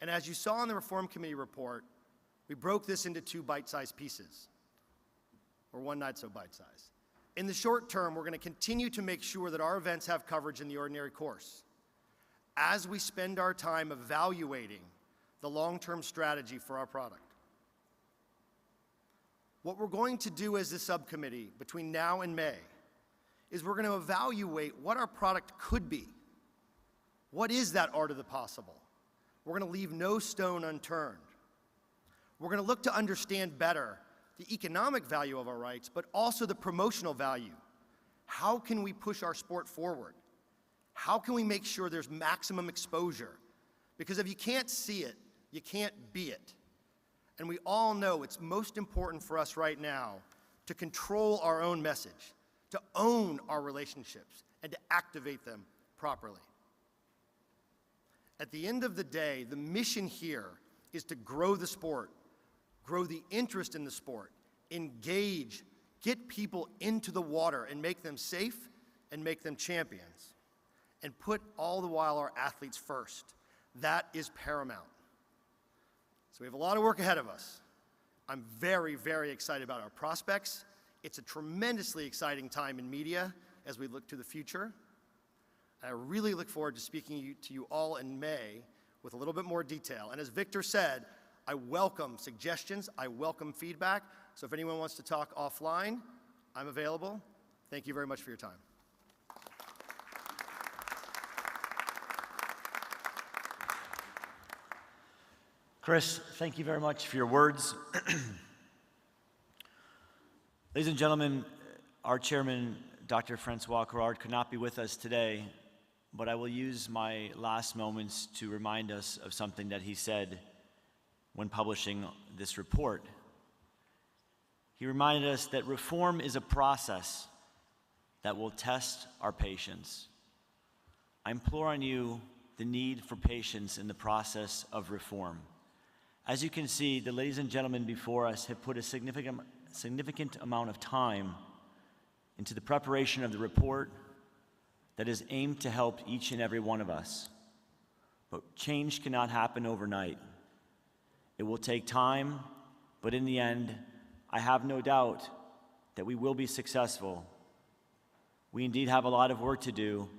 And as you saw in the Reform Committee report, we broke this into 2 bite-sized pieces, or 1 not so bite-sized. In the short term, we're going to continue to make sure that our events have coverage in the ordinary course, as we spend our time evaluating the long-term strategy for our product. What we're going to do as the subcommittee between now and May is we're going to evaluate what our product could be. What is that art of the possible? We're going to leave no stone unturned. We're going to look to understand better the economic value of our rights, but also the promotional value. How can we push our sport forward? How can we make sure there's maximum exposure? Because if you can't see it, you can't be it. And we all know it's most important for us right now to control our own message, to own our relationships, and to activate them properly. At the end of the day, the mission here is to grow the sport, grow the interest in the sport, engage, get people into the water and make them safe and make them champions, and put all the while our athletes first. That is paramount. So we have a lot of work ahead of us. I'm very, very excited about our prospects. It's a tremendously exciting time in media as we look to the future. I really look forward to speaking to you all in May with a little bit more detail. And as Victor said, I welcome suggestions, I welcome feedback. So if anyone wants to talk offline, I'm available. Thank you very much for your time. Chris, thank you very much for your words. Ladies and gentlemen, our chairman, Dr. Francois Corrard, could not be with us today, but I will use my last moments to remind us of something that he said when publishing this report. He reminded us that reform is a process that will test our patience. I implore on you the need for patience in the process of reform. As you can see, the ladies and gentlemen before us have put a significant amount of time into the preparation of the report that is aimed to help each and every one of us. But change cannot happen overnight. It will take time, but in the end, I have no doubt that we will be successful. We indeed have a lot of work to do,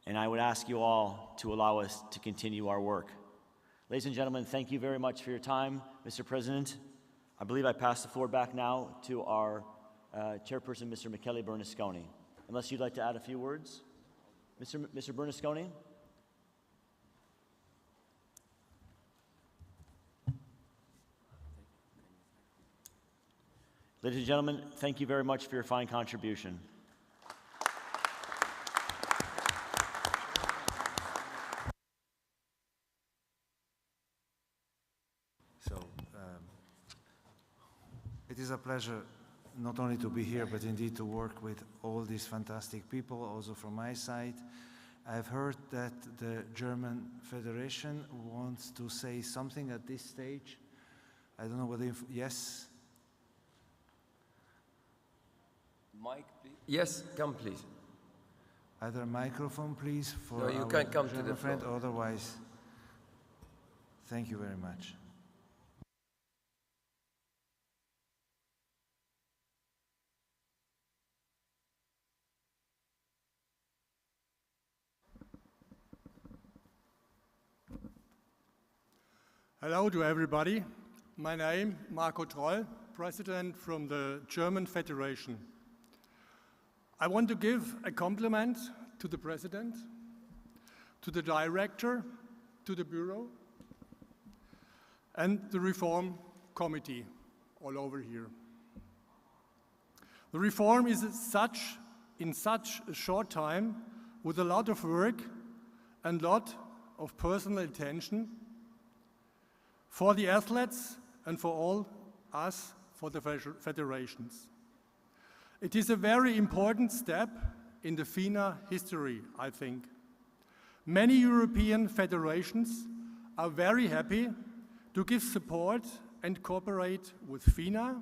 and I would ask you all to allow us to continue our work. Ladies and gentlemen, thank you very much for your time. Mr. President, I believe I pass the floor back now to our chairperson, Mr. Michele Bernasconi. Unless you'd like to add a few words? Mr. Bernasconi? Ladies and gentlemen, thank you very much for your fine contribution. So, it is a pleasure not only to be here, but indeed to work with all these fantastic people, also from my side. I've heard that the German Federation wants to say something at this stage. I don't know whether, yes? Mike, please. Yes, come please. Either a microphone, please, for No, you our can come to German the friend, floor. otherwise, thank you very much. Hello to everybody. My name is Marco Troll, President from the German Federation. I want to give a compliment to the President, to the Director, to the Bureau, and the Reform Committee all over here. The reform is in such a short time, with a lot of work and lot of personal attention for the athletes and for all us, for the federations. It is a very important step in the FINA history, I think. Many European federations are very happy to give support and cooperate with FINA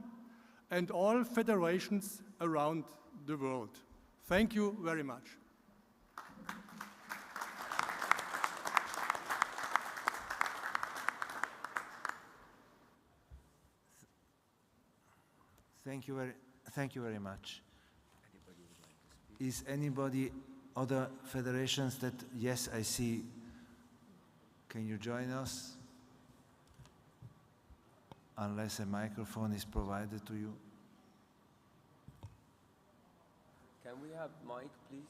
and all federations around the world. Thank you very much. Thank you very much. Is anybody, other federations that, yes, I see, can you join us? Unless a microphone is provided to you. Can we have Mike, please?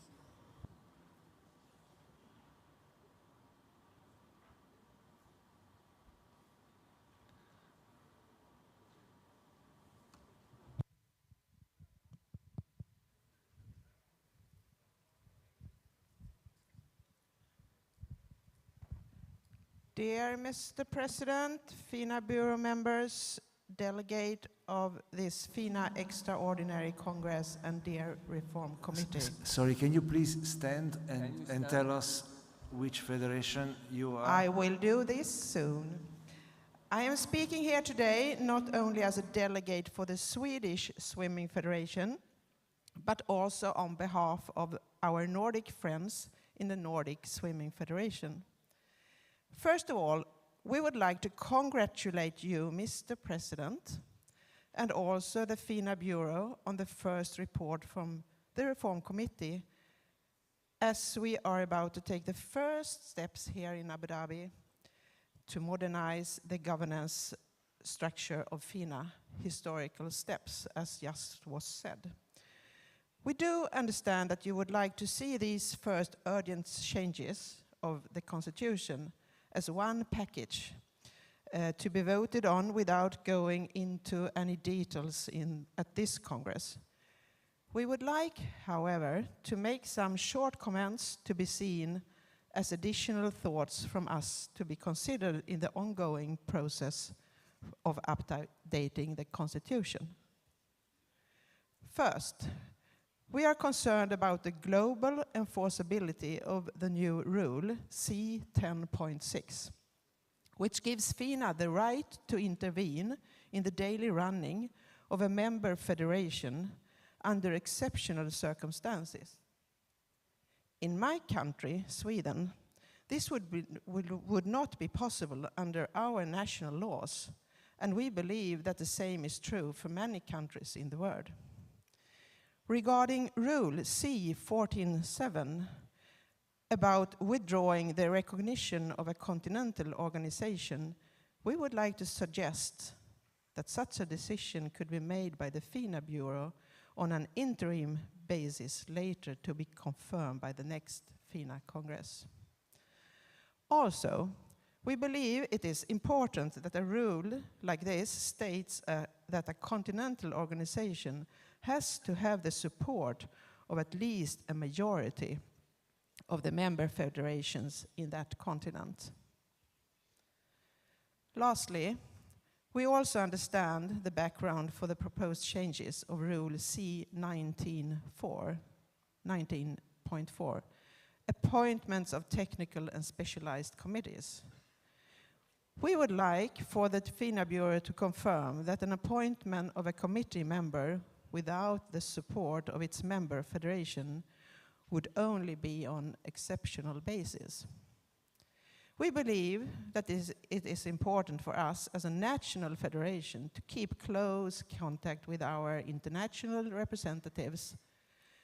Dear Mr. President, FINA Bureau members, delegate of this FINA Extraordinary Congress and dear Reform Committee. Sorry, can you please stand and tell us which federation you are? I will do this soon. I am speaking here today not only as a delegate for the Swedish Swimming Federation, but also on behalf of our Nordic friends in the Nordic Swimming Federation. First of all, we would like to congratulate you, Mr. President, and also the FINA Bureau on the first report from the Reform Committee, as we are about to take the first steps here in Abu Dhabi to modernize the governance structure of FINA, historical steps, as just was said. We do understand that you would like to see these first urgent changes of the Constitution as one package to be voted on without going into any details at this Congress. We would like, however, to make some short comments to be seen as additional thoughts from us to be considered in the ongoing process of updating the Constitution. First, we are concerned about the global enforceability of the new rule, C10.6, which gives FINA the right to intervene in the daily running of a member federation under exceptional circumstances. In my country, Sweden, this would not be possible under our national laws, and we believe that the same is true for many countries in the world. Regarding Rule C14.7, about withdrawing the recognition of a continental organization, we would like to suggest that such a decision could be made by the FINA Bureau on an interim basis later to be confirmed by the next FINA Congress. Also, we believe it is important that a rule like this states that a continental organization has to have the support of at least a majority of the member federations in that continent. Lastly, we also understand the background for the proposed changes of Rule C19.4, appointments of technical and specialized committees. We would like for the FINA Bureau to confirm that an appointment of a committee member without the support of its member federation would only be on exceptional basis. We believe that it is important for us as a national federation to keep close contact with our international representatives,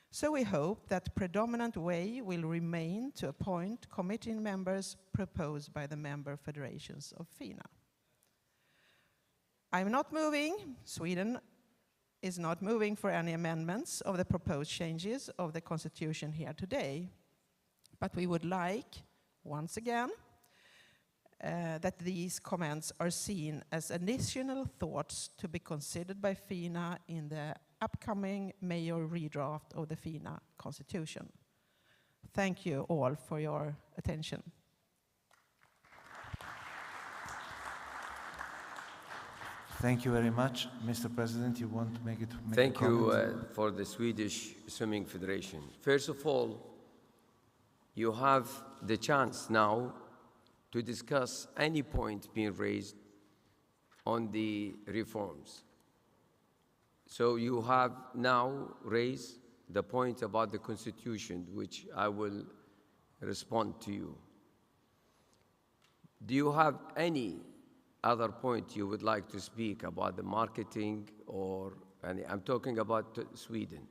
so we hope that the predominant way will remain to appoint committee members proposed by the member federations of FINA. I'm not moving, Sweden is not moving for any amendments of the proposed changes of the Constitution here today, but we would like, once again, that these comments are seen as additional thoughts to be considered by FINA in the upcoming major redraft of the FINA Constitution. Thank you all for your attention. Thank you very much. Mr. President, you want to make a comment? Thank you for the Swedish Swimming Federation. First of all, you have the chance now to discuss any point being raised on the reforms. So you have now raised the point about the Constitution, which I will respond to you. Do you have any other point you would like to speak about the marketing or any? I'm talking about Sweden.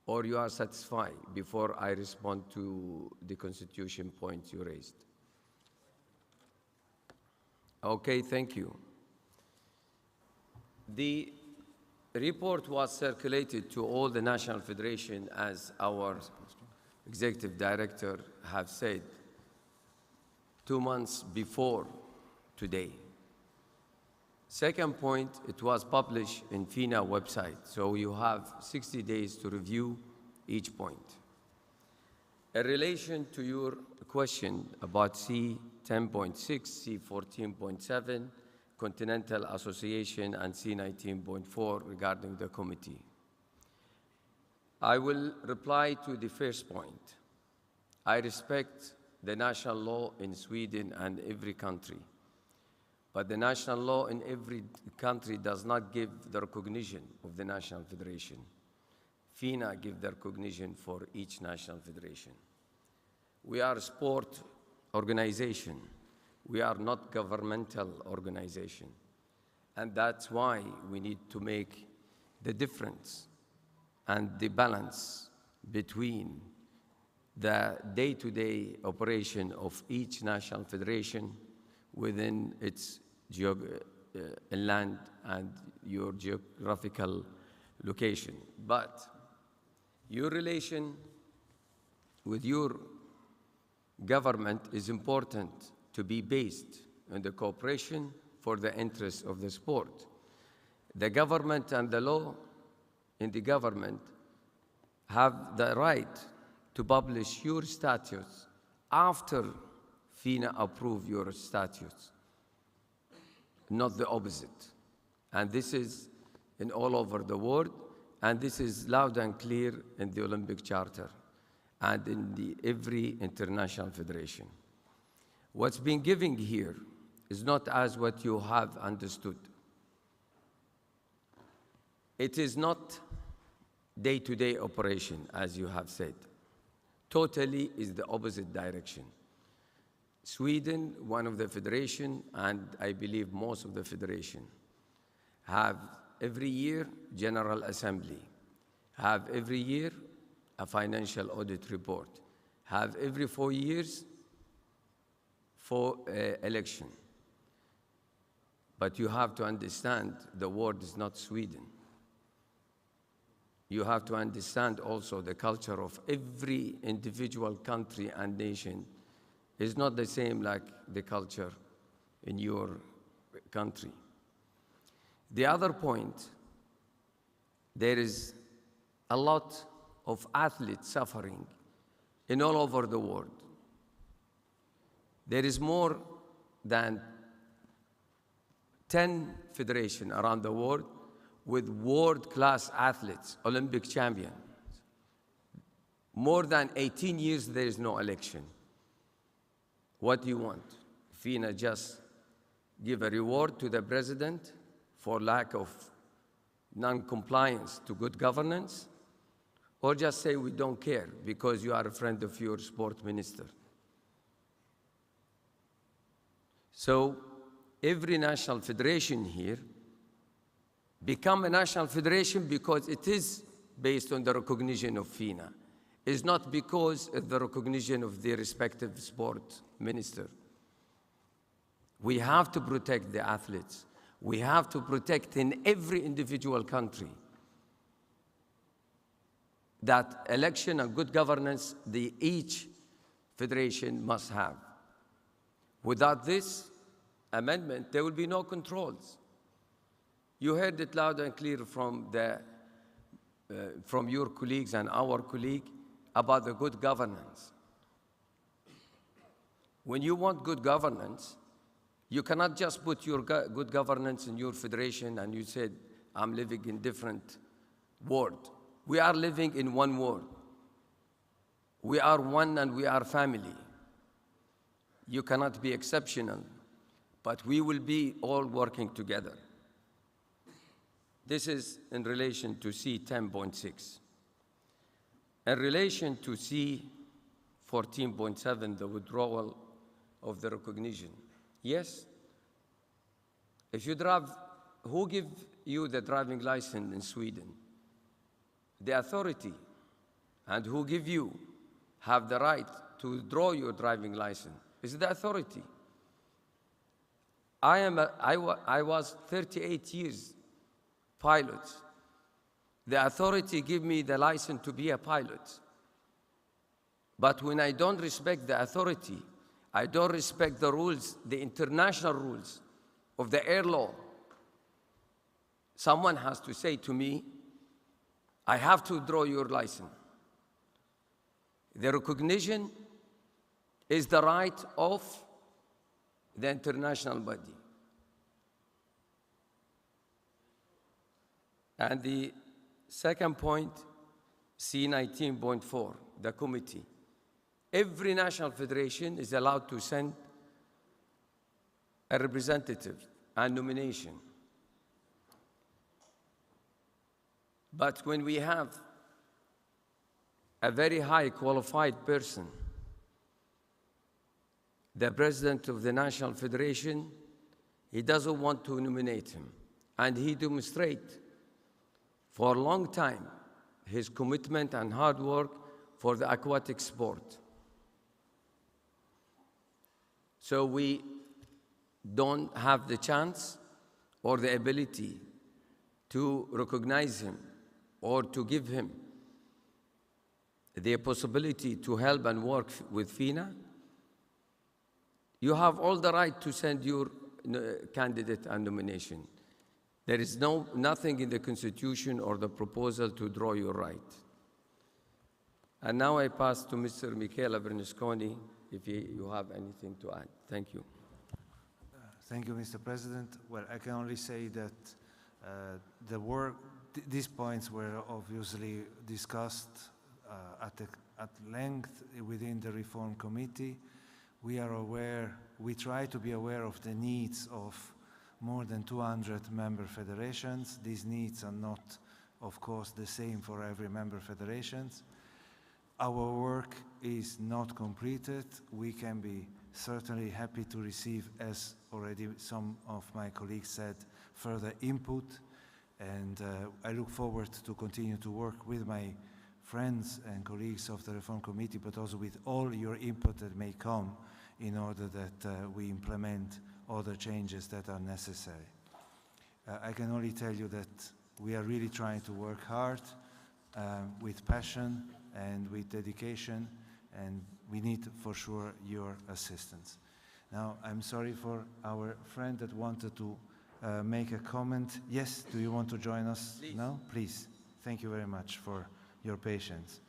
Or you are satisfied before I respond to the Constitution point you raised? Okay, thank you. The report was circulated to all the national federation, as our executive director have said, 2 months before today. Second point, it was published in FINA website, so you have 60 days to review each point. In relation to your question about C10.6, C14.7, Continental Association and C19.4 regarding the committee. I will reply to the first point. I respect the national law in Sweden and every country, but the national law in every country does not give the recognition of the national federation. FINA gives the recognition for each national federation. We are a sport organization. We are not governmental organization. And that's why we need to make the difference and the balance between the day-to-day operation of each national federation within its land and your geographical location. But your relation with your government is important to be based on the cooperation for the interests of the sport. The government and the law in the government have the right to publish your statutes after FINA approve your statutes, not the opposite. And this is in all over the world, and this is loud and clear in the Olympic Charter and in every international federation. What's been given here is not as what you have understood. It is not day-to-day operation, as you have said. Totally is the opposite direction. Sweden, one of the federation, and I believe most of the federation, have every year General Assembly, have every year a financial audit report, have every 4 years for election. But you have to understand the world is not Sweden. You have to understand also the culture of every individual country and nation is not the same like the culture in your country. The other point, there is a lot of athletes suffering in all over the world. There is more than 10 federations around the world with world-class athletes, Olympic champions. More than 18 years, there is no election. What do you want? FINA just give a reward to the president for lack of non-compliance to good governance, or just say we don't care because you are a friend of your sport minister? So every national federation here become a national federation because it is based on the recognition of FINA. It's not because of the recognition of the respective sport minister. We have to protect the athletes. We have to protect in every individual country that election and good governance each federation must have. Without this amendment, there will be no controls. You heard it loud and clear from your colleagues and our colleague about the good governance. When you want good governance, you cannot just put your good governance in your federation and you said, I'm living in different world. We are living in one world. We are one and we are family. You cannot be exceptional, but we will be all working together. This is in relation to C10.6. In relation to C14.7, the withdrawal of the recognition. Yes, if you drive, who give you the driving license in Sweden? The authority. And who give you have the right to withdraw your driving license? Is the authority. I was 38 years pilot. The authority give me the license to be a pilot. But when I don't respect the authority, I don't respect the rules, the international rules of the air law, someone has to say to me, I have to withdraw your license. The recognition is the right of the international body. And the second point, C19.4, the committee. Every national federation is allowed to send a representative and nomination. But when we have a very high qualified person, the president of the National Federation, he doesn't want to nominate him. And he demonstrates for a long time his commitment and hard work for the aquatic sport. So we don't have the chance or the ability to recognize him or to give him the possibility to help and work with FINA. You have all the right to send your candidate and nomination. There is nothing in the Constitution or the proposal to draw your right. And now I pass to Mr. Michele Bernasconi, if you have anything to add. Thank you. Thank you, Mr. President. Well, I can only say that these points were obviously discussed at length within the Reform Committee. We are aware, we try to be aware of the needs of more than 200 member federations. These needs are not, of course, the same for every member federations. Our work is not completed. We can be certainly happy to receive, as already some of my colleagues said, further input. And I look forward to continue to work with my friends and colleagues of the Reform Committee, but also with all your input that may come in order that we implement other changes that are necessary. I can only tell you that we are really trying to work hard with passion and with dedication, and we need for sure your assistance. Now, I'm sorry for our friend that wanted to make a comment. Yes, do you want to join us now? Please. Thank you very much for your patience.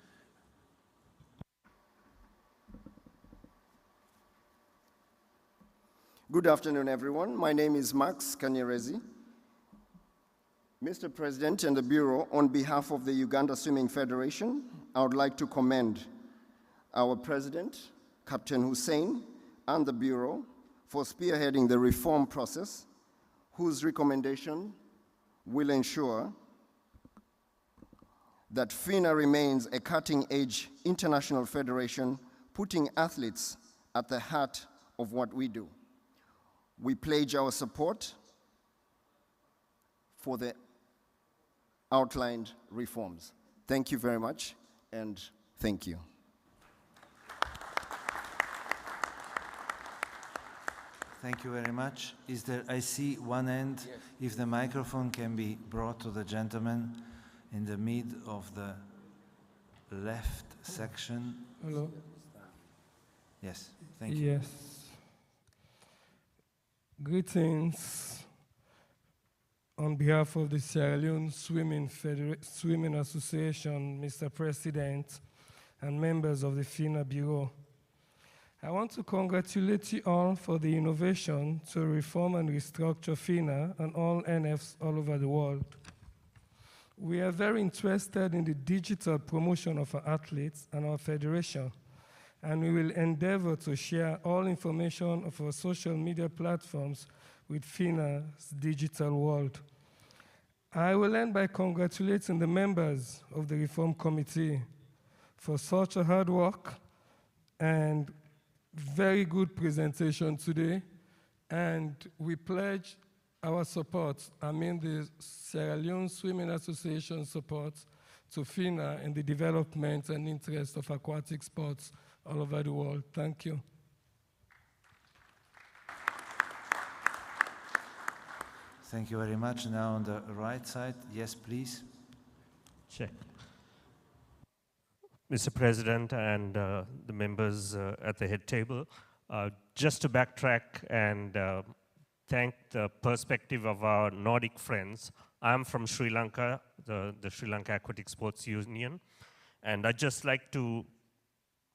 Good afternoon, everyone. My name is Max Kanyerezi. Mr. President and the Bureau, on behalf of the Uganda Swimming Federation, I would like to commend our President, Captain Hussein, and the Bureau for spearheading the reform process, whose recommendation will ensure that FINA remains a cutting-edge international federation, putting athletes at the heart of what we do. We pledge our support for the outlined reforms. Thank you very much, and thank you. Thank you very much. Is there, I see one end, yes. If the microphone can be brought to the gentleman in the mid of the left section. Hello. Yes, thank you. Yes. Greetings on behalf of the Sierra Leone Swimming Association, Mr. President, and members of the FINA Bureau. I want to congratulate you all for the innovation to reform and restructure FINA and all NFs all over the world. We are very interested in the digital promotion of our athletes and our federation, and we will endeavor to share all information of our social media platforms with FINA's digital world. I will end by congratulating the members of the Reform Committee for such a hard work and very good presentation today, and we pledge our support, the Sierra Leone Swimming Association support to FINA in the development and interest of aquatic sports all over the world. Thank you. Thank you very much. Now on the right side, yes, please. Check. Mr. President and the members at the head table, just to backtrack and thank the perspective of our Nordic friends. I'm from Sri Lanka, the Sri Lanka Aquatic Sports Union, and I'd just like to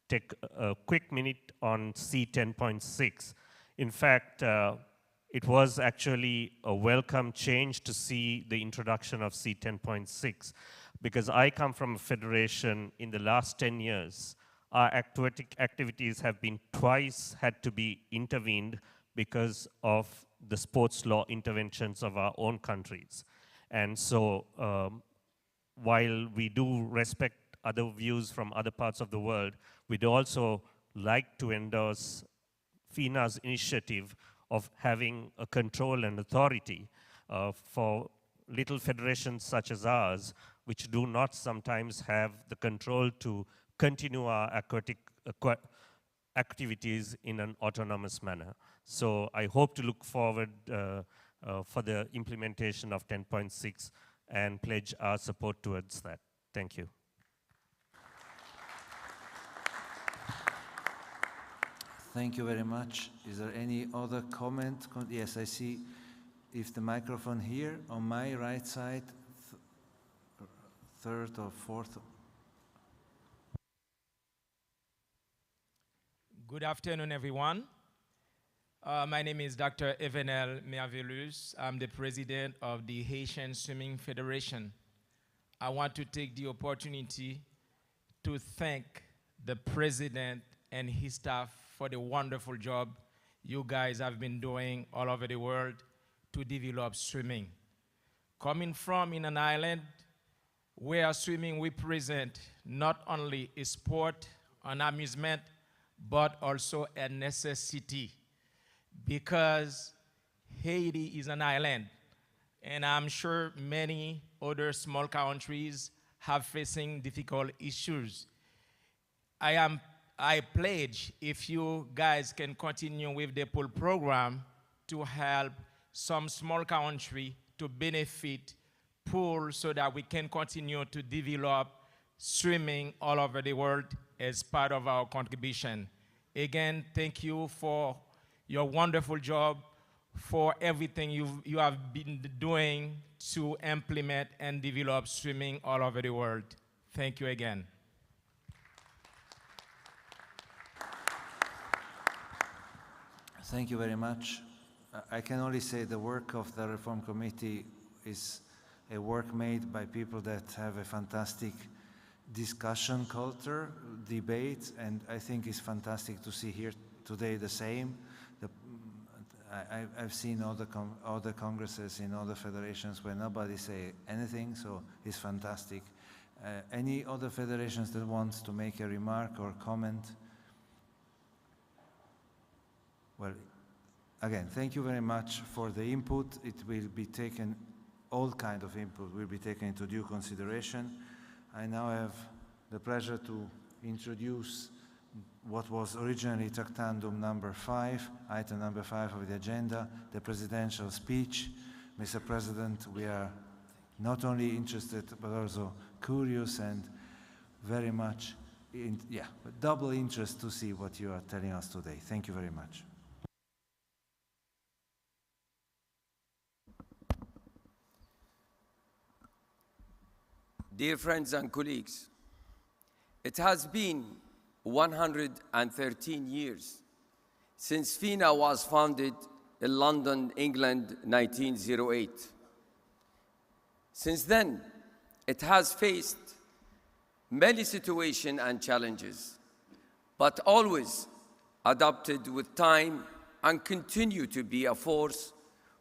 take a quick minute on C10.6. In fact, it was actually a welcome change to see the introduction of C10.6, because I come from a federation. In the last 10 years, our activities have been twice had to be intervened because of the sports law interventions of our own countries. And so while we do respect other views from other parts of the world, we'd also like to endorse FINA's initiative of having a control and authority for little federations such as ours, which do not sometimes have the control to continue our aquatic activities in an autonomous manner. So I hope to look forward for the implementation of 10.6 and pledge our support towards that. Thank you. Thank you very much. Is there any other comment? Yes, I see if the microphone here on my right side, third or fourth. Good afternoon, everyone. My name is Dr. Evenel Merveilleux. I'm the president of the Haitian Swimming Federation. I want to take the opportunity to thank the president and his staff for the wonderful job you guys have been doing all over the world to develop swimming. Coming from in an island where swimming represents not only a sport, an amusement, but also a necessity, because Haiti is an island, and I'm sure many other small countries have facing difficult issues. I pledge, if you guys can continue with the pool program, to help some small country to benefit pool so that we can continue to develop swimming all over the world as part of our contribution. Again, thank you for your wonderful job, for everything you have been doing to implement and develop swimming all over the world. Thank you again. Thank you very much. I can only say the work of the Reform Committee is a work made by people that have a fantastic discussion culture, debate, and I think it's fantastic to see here today the same. I've seen other congresses in other federations where nobody say anything, so it's fantastic. Any other federations that wants to make a remark or comment? Well, again, thank you very much for the input. It will be taken, all kind of input will be taken into due consideration. I now have the pleasure to introduce what was originally Tractandum number 5, item number 5 of the agenda, the presidential speech. Mr. President, we are not only interested, but also curious and very much, double interest to see what you are telling us today. Thank you very much. Dear friends and colleagues, it has been 113 years since FINA was founded in London, England, 1908. Since then, it has faced many situations and challenges, but always adapted with time and continue to be a force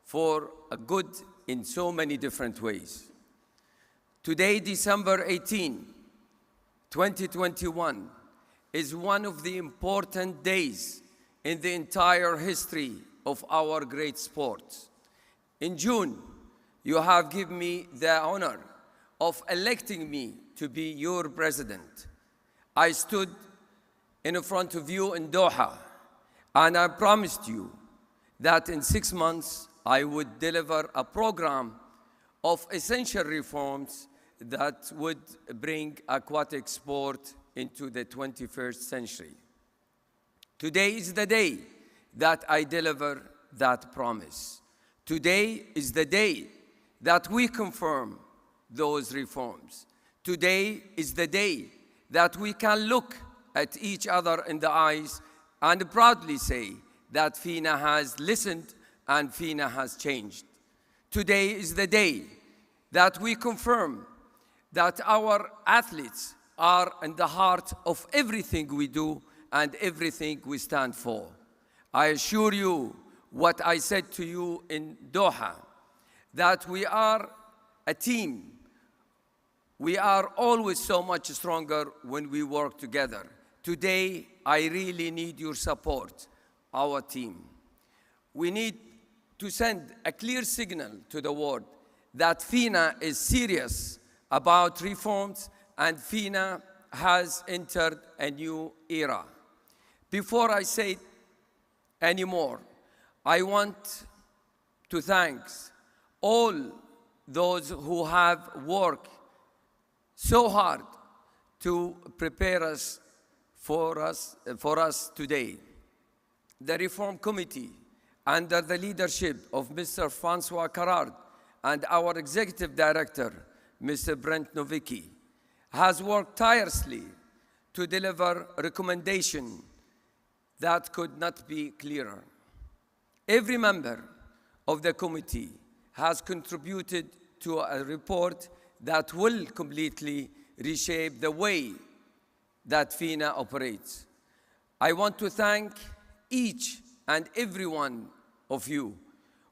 for a good in so many different ways. Today, December 18, 2021, is one of the important days in the entire history of our great sports. In June, you have given me the honor of electing me to be your president. I stood in front of you in Doha, and I promised you that in 6 months I would deliver a program of essential reforms that would bring aquatic sport into the 21st century. Today is the day that I deliver that promise. Today is the day that we confirm those reforms. Today is the day that we can look at each other in the eyes and proudly say that FINA has listened and FINA has changed. Today is the day that we confirm that our athletes are in the heart of everything we do and everything we stand for. I assure you what I said to you in Doha, that we are a team. We are always so much stronger when we work together. Today, I really need your support, our team. We need to send a clear signal to the world that FINA is serious about reforms and FINA has entered a new era. Before I say any more, I want to thank all those who have worked so hard to prepare us for us today. The Reform Committee, under the leadership of Mr. Francois Carrard and our Executive Director, Mr. Brent Novicki, has worked tirelessly to deliver a recommendation that could not be clearer. Every member of the committee has contributed to a report that will completely reshape the way that FINA operates. I want to thank each and every one of you.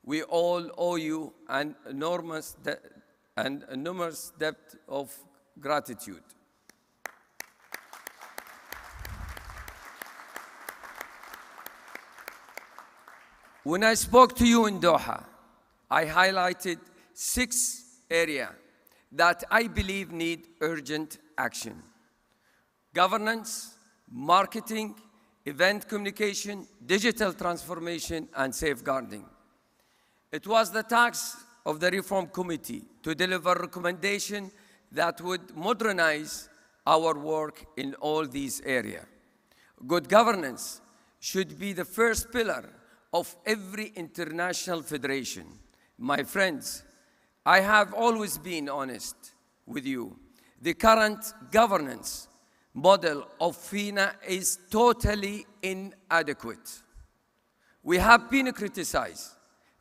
We all owe you an enormous debt of gratitude. When I spoke to you in Doha, I highlighted 6 areas that I believe need urgent action: governance, marketing, event communication, digital transformation, and safeguarding. It was the task of the Reform Committee to deliver recommendations that would modernize our work in all these areas. Good governance should be the first pillar of every international federation. My friends, I have always been honest with you. The current governance model of FINA is totally inadequate. We have been criticized,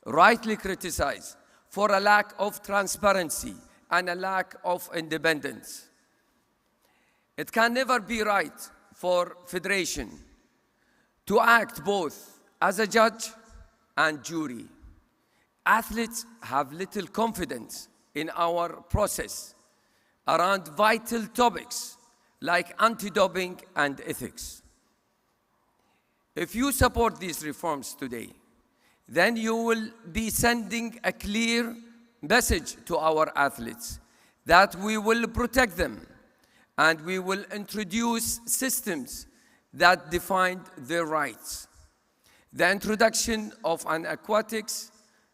rightly criticized, for a lack of transparency and a lack of independence. It can never be right for federation to act both as a judge and jury. Athletes have little confidence in our process around vital topics like anti-doping and ethics. If you support these reforms today, then you will be sending a clear message to our athletes that we will protect them and we will introduce systems that define their rights. The introduction of an aquatics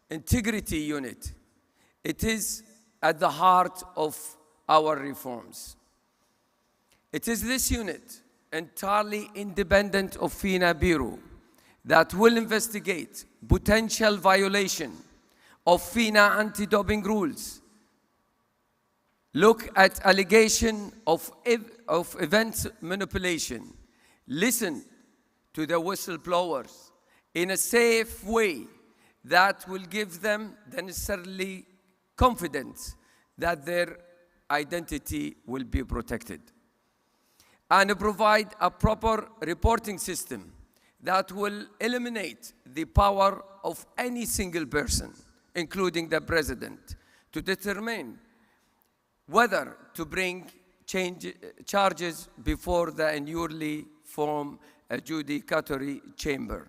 integrity unit, it is at the heart of our reforms. It is this unit, entirely independent of FINA Bureau, that will investigate potential violation of FINA anti-doping rules, look at allegation of event manipulation, listen to the whistleblowers in a safe way that will give them the necessary confidence that their identity will be protected, and provide a proper reporting system that will eliminate the power of any single person, including the president, to determine whether to bring charges before the newly formed adjudicatory chamber.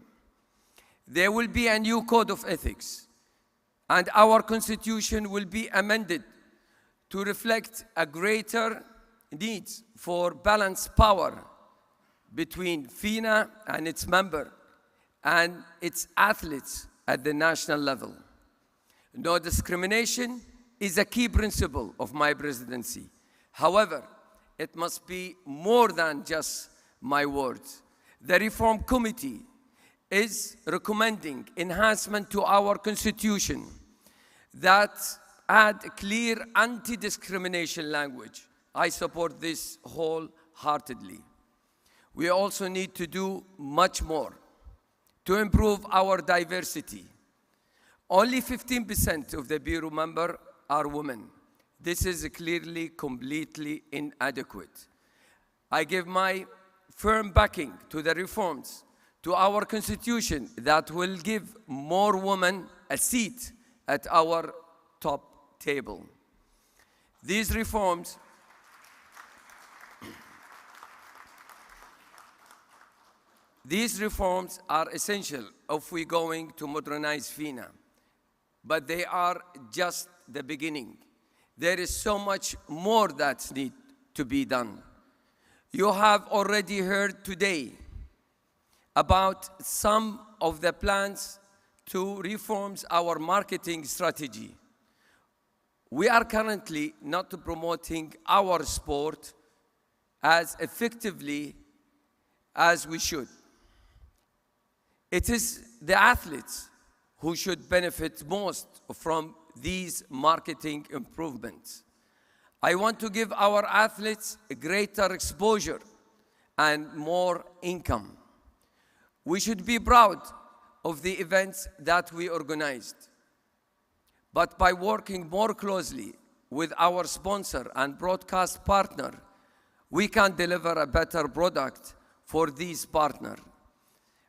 There will be a new code of ethics, and our constitution will be amended to reflect a greater need for balanced power between FINA and its member and its athletes at the national level. No discrimination is a key principle of my presidency. However, it must be more than just my words. The Reform Committee is recommending enhancement to our constitution that add clear anti-discrimination language. I support this wholeheartedly. We also need to do much more to improve our diversity. Only 15% of the Bureau members are women. This is clearly completely inadequate. I give my firm backing to the reforms to our Constitution that will give more women a seat at our top table. These reforms are essential if we're going to modernize FINA, but they are just the beginning. There is so much more that needs to be done. You have already heard today about some of the plans to reform our marketing strategy. We are currently not promoting our sport as effectively as we should. It is the athletes who should benefit most from these marketing improvements. I want to give our athletes a greater exposure and more income. We should be proud of the events that we organized. But by working more closely with our sponsor and broadcast partner, we can deliver a better product for these partners.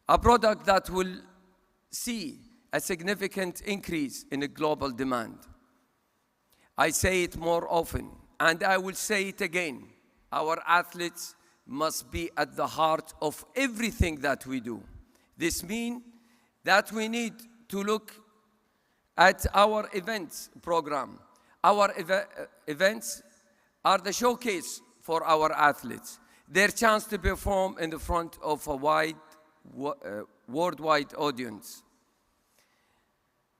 A product that will see a significant increase in the global demand. I say it more often, and I will say it again. Our athletes must be at the heart of everything that we do. This means that we need to look at our events program. Our events are the showcase for our athletes, their chance to perform in the front of a wide, worldwide audience.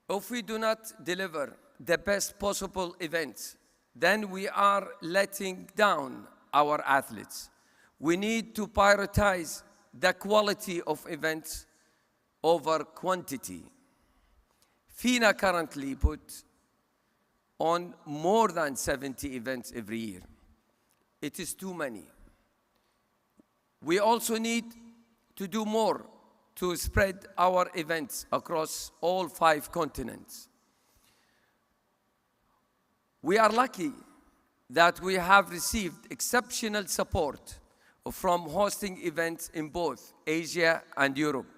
If we do not deliver the best possible events, then we are letting down our athletes. We need to prioritize the quality of events over quantity. FINA currently puts on more than 70 events every year. It is too many. We also need to do more to spread our events across all 5 continents. We are lucky that we have received exceptional support from hosting events in both Asia and Europe.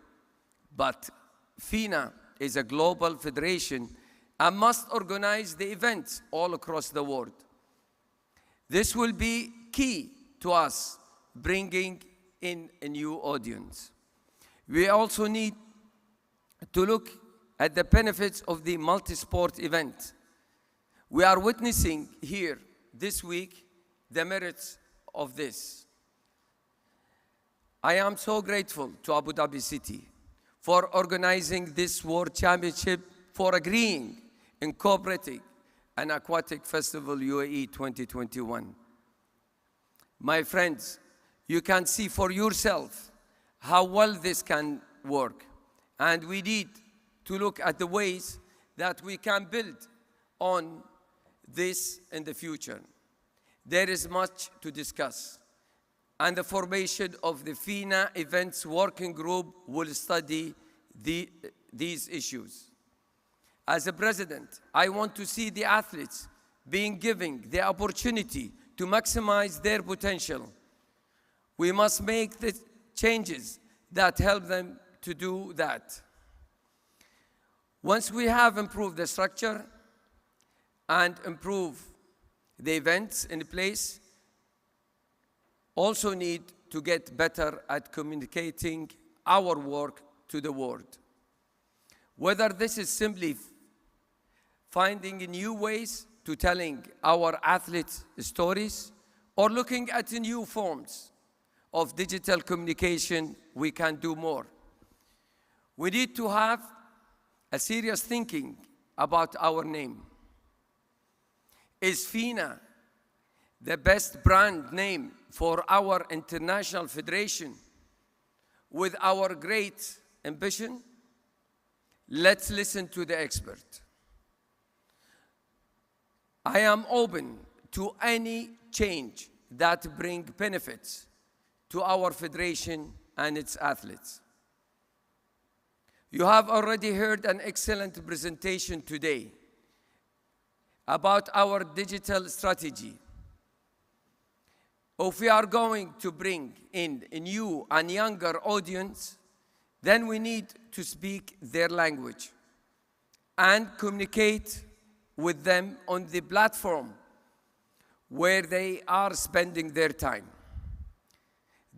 But FINA is a global federation and must organize the events all across the world. This will be key to us bringing in a new audience. We also need to look at the benefits of the multi-sport event. We are witnessing here this week the merits of this. I am so grateful to Abu Dhabi City for organizing this World Championship, for agreeing in cooperating an aquatic festival UAE 2021. My friends, you can see for yourself how well this can work. And we need to look at the ways that we can build on this in the future. There is much to discuss. And the formation of the FINA Events Working Group will study these issues. As a president, I want to see the athletes being given the opportunity to maximize their potential. We must make the changes that help them to do that. Once we have improved the structure and improve the events in place, also need to get better at communicating our work to the world. Whether this is simply finding new ways to telling our athletes' stories or looking at new forms of digital communication, we can do more. We need to have a serious thinking about our name. Is FINA the best brand name for our international federation with our great ambition? Let's listen to the expert. I am open to any change that brings benefits to our federation and its athletes. You have already heard an excellent presentation today about our digital strategy. If we are going to bring in a new and younger audience, then we need to speak their language and communicate with them on the platform where they are spending their time.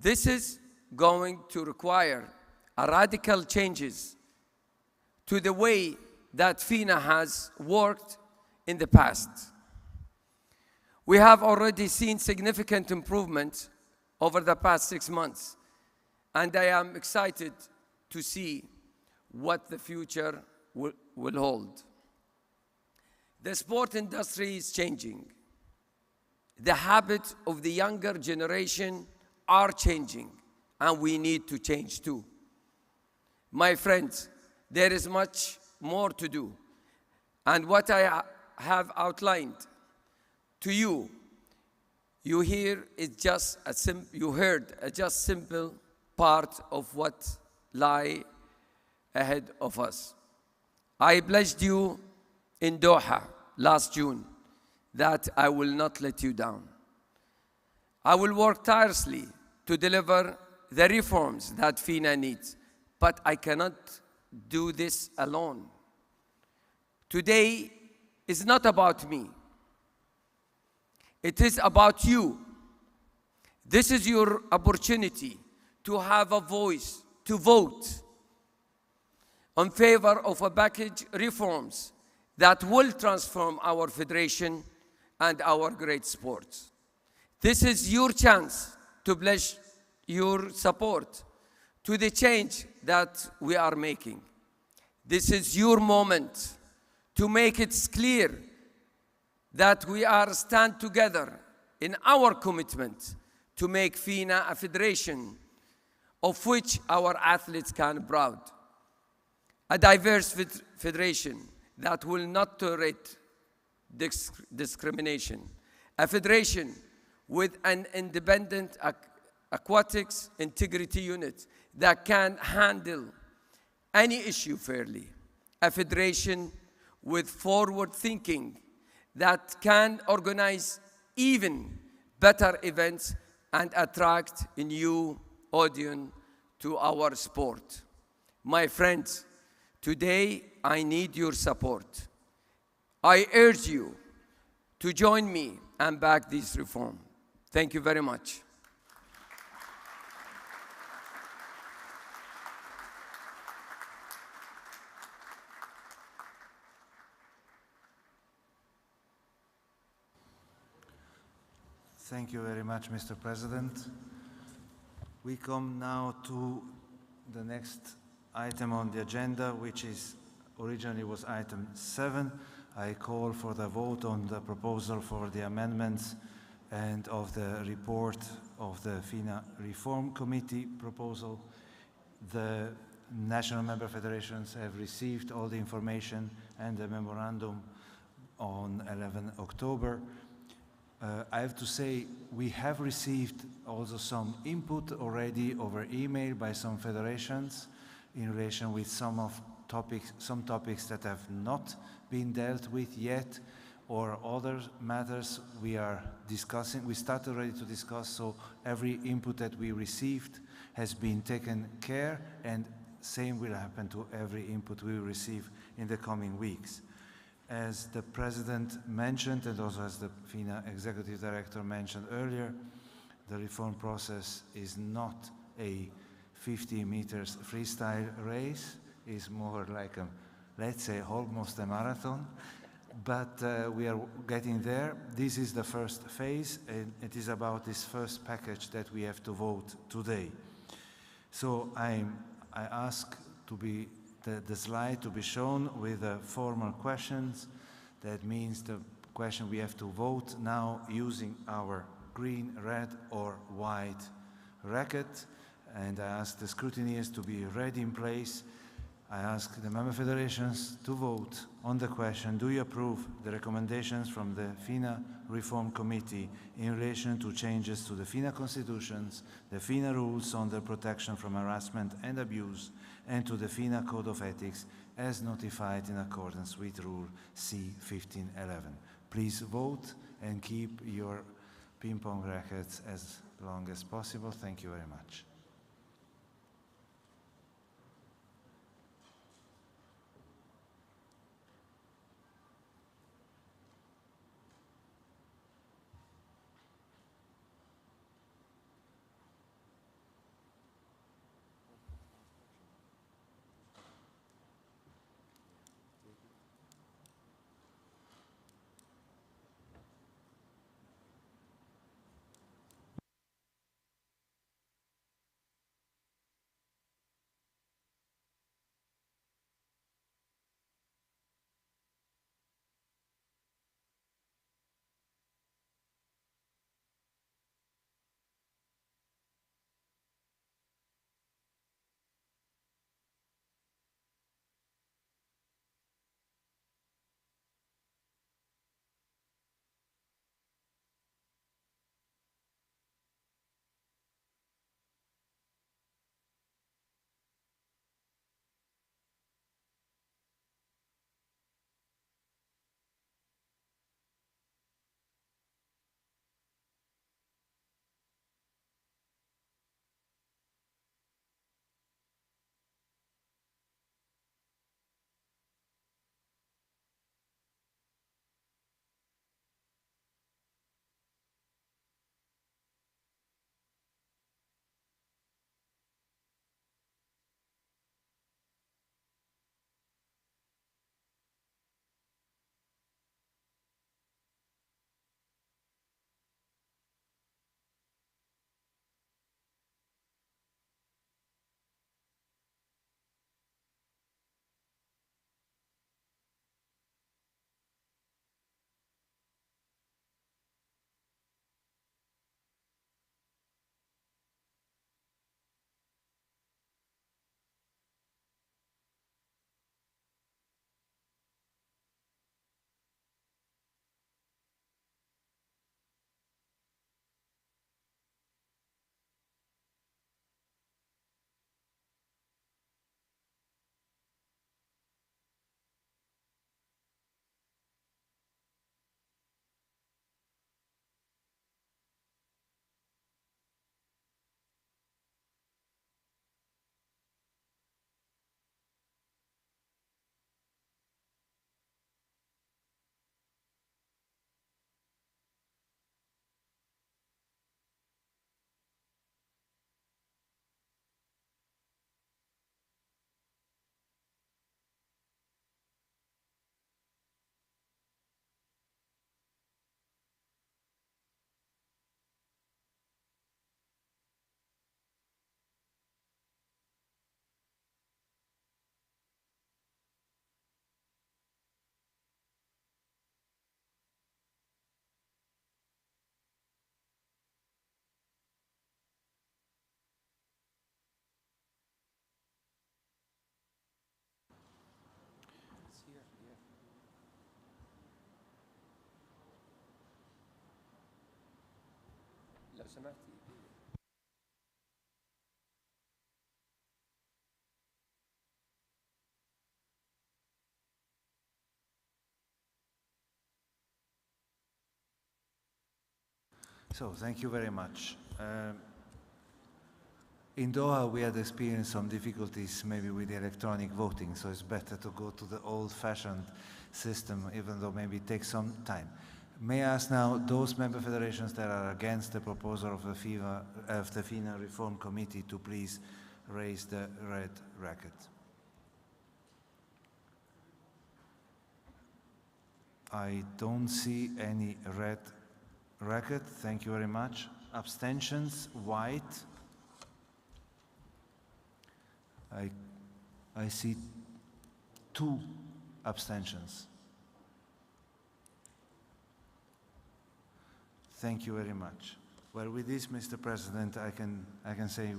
This is going to require a radical changes to the way that FINA has worked in the past. We have already seen significant improvements over the past 6 months, and I am excited to see what the future will hold. The sport industry is changing. The habits of the younger generation are changing, and we need to change too. My friends, there is much more to do, and what I have outlined to you, you heard a just simple part of what lie ahead of us. I pledged you in Doha last June that I will not let you down. I will work tirelessly to deliver the reforms that FINA needs, but I cannot do this alone. Today is not about me. It is about you. This is your opportunity to have a voice, to vote in favor of a package reforms that will transform our federation and our great sports. This is your chance to pledge your support to the change that we are making. This is your moment to make it clear that we are stand together in our commitment to make FINA a federation of which our athletes can be proud. A diverse federation that will not tolerate discrimination. A federation with an independent aquatics integrity unit that can handle any issue fairly. A federation with forward thinking that can organize even better events and attract a new audience to our sport. My friends, today I need your support. I urge you to join me and back this reform. Thank you very much. Thank you very much, Mr. President. We come now to the next item on the agenda, which is originally was item 7. I call for the vote on the proposal for the amendments and of the report of the FINA Reform Committee proposal. The national member federations have received all the information and the memorandum on 11 October. I have to say, we have received also some input already over email by some federations in relation with some topics that have not been dealt with yet, or other matters we are discussing. We started already to discuss, so every input that we received has been taken care, and same will happen to every input we will receive in the coming weeks. As the President mentioned, and also as the FINA Executive Director mentioned earlier, the reform process is not a 50 meters freestyle race. It's more like a, let's say, almost a marathon. But we are getting there. This is the first phase, and it is about this first package that we have to vote today. So I ask to be the slide to be shown with the formal questions. That means the question we have to vote now using our green, red, or white racket. And I ask the scrutineers to be ready in place. I ask the member federations to vote on the question, do you approve the recommendations from the FINA Reform Committee in relation to changes to the FINA constitutions, the FINA rules on the protection from harassment and abuse, and to the FINA Code of Ethics as notified in accordance with Rule C-1511. Please vote and keep your ping-pong rackets as long as possible. Thank you very much. لو سمحتي. So, thank you very much. In Doha, we had experienced some difficulties maybe with the electronic voting, so it's better to go to the old-fashioned system, even though maybe it takes some time. May I ask now those member federations that are against the proposal of the FINA Reform Committee to please raise the red racket. I don't see any red racket. Thank you very much. Abstentions, white. I see 2 abstentions. Thank you very much. Well, with this, Mr. President, I can say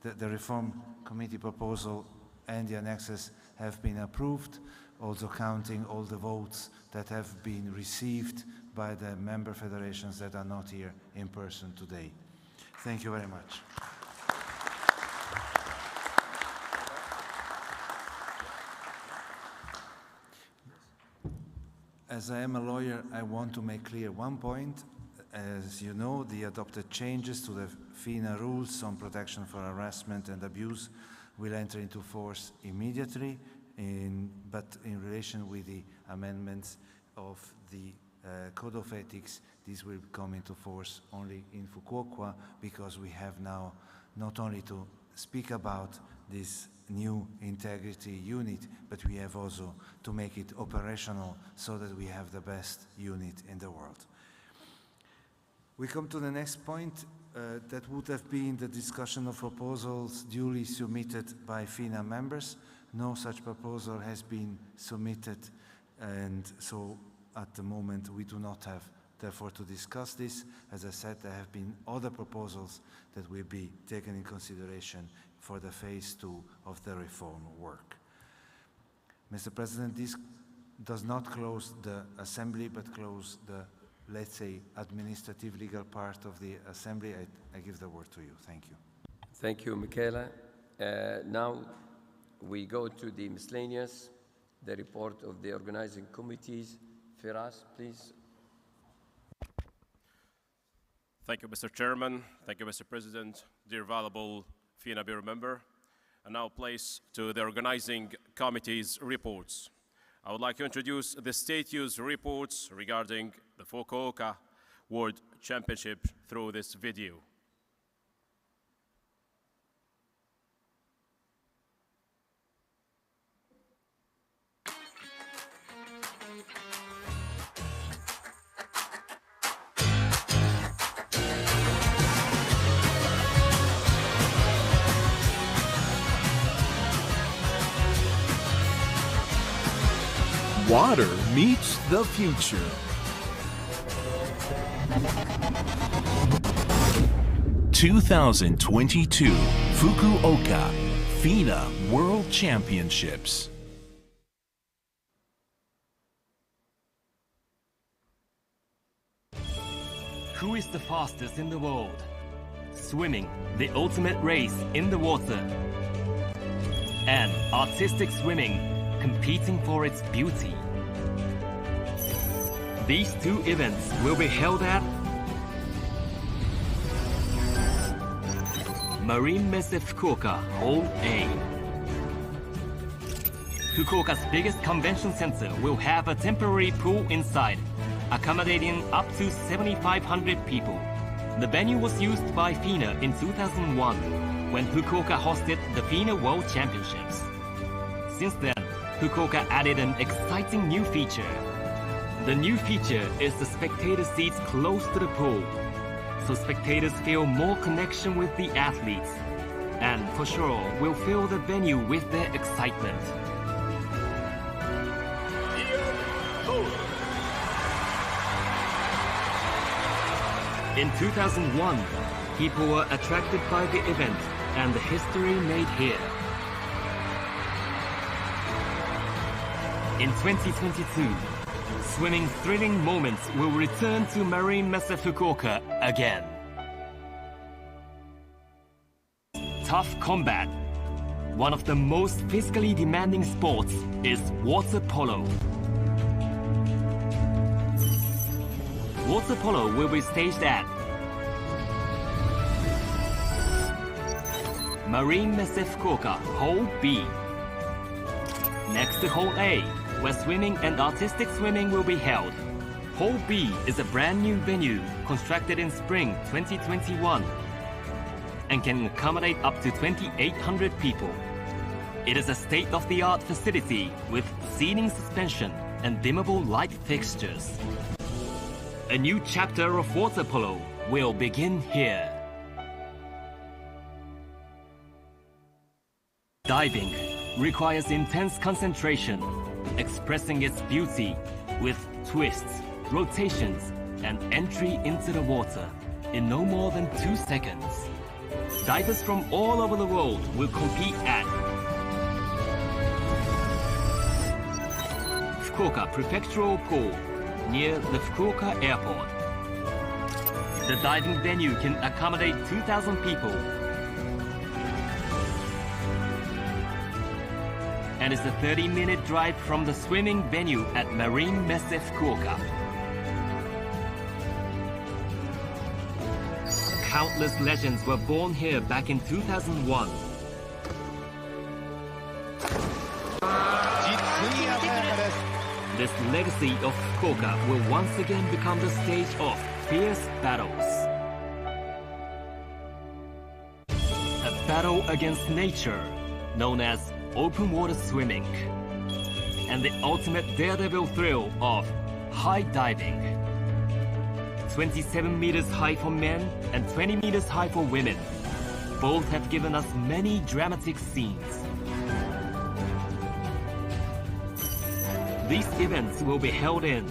the Reform Committee proposal and the annexes have been approved, also counting all the votes that have been received by the member federations that are not here in person today. Thank you very much. As I am a lawyer, I want to make clear one point. As you know, the adopted changes to the FINA rules on protection for harassment and abuse will enter into force immediately, but in relation with the amendments of the Code of Ethics, this will come into force only in Fukuoka, because we have now not only to speak about this new integrity unit, but we have also to make it operational so that we have the best unit in the world. We come to the next point. That would have been the discussion of proposals duly submitted by FINA members. No such proposal has been submitted, and so at the moment we do not have, therefore, to discuss this. As I said, there have been other proposals that will be taken in consideration for the phase 2 of the reform work. Mr. President, this does not close the Assembly, but close the, let's say, administrative legal part of the Assembly. I give the word to you. Thank you. Thank you, Michaela. Now we go to the miscellaneous, the report of the organizing committees. Firas, please. Thank you, Mr. Chairman. Thank you, Mr. President. Dear valuable FINA Bureau member, and now place to the organizing committee's reports. I would like to introduce the status reports regarding the Fukuoka World Championship through this video. Water meets the future. (2022) Fukuoka FINA World Championships. Who is the fastest in the world? Swimming, the ultimate race in the water. And artistic swimming, competing for its beauty. These two events will be held at Marine Messe Fukuoka Hall A. Fukuoka's biggest convention center will have a temporary pool inside, accommodating up to 7,500 people. The venue was used by FINA in 2001, when Fukuoka hosted the FINA World Championships. Since then, Fukuoka added an exciting new feature. The new feature is the spectator seats close to the pool, so spectators feel more connection with the athletes, and for sure will fill the venue with their excitement. In 2001, people were attracted by the event and the history made here. In 2022, swimming thrilling moments will return to Marine Messe Fukuoka again. Tough combat. One of the most physically demanding sports is water polo. Water polo will be staged at Marine Messe Fukuoka Hall B. Next to Hall A, where swimming and artistic swimming will be held. Hall B is a brand new venue constructed in spring 2021 and can accommodate up to 2,800 people. It is a state-of-the-art facility with seating suspension and dimmable light fixtures. A new chapter of water polo will begin here. Diving requires intense concentration, expressing its beauty with twists, rotations, and entry into the water in no more than 2 seconds. Divers from all over the world will compete at Fukuoka Prefectural Pool near the Fukuoka Airport. The diving venue can accommodate 2,000 people and is a 30-minute drive from the swimming venue at Marine Messe Fukuoka. Countless legends were born here back in 2001. This legacy of Fukuoka will once again become the stage of fierce battles. A battle against nature, known as open water swimming, and the ultimate daredevil thrill of high diving. 27 meters high for men and 20 meters high for women. Both have given us many dramatic scenes. These events will be held in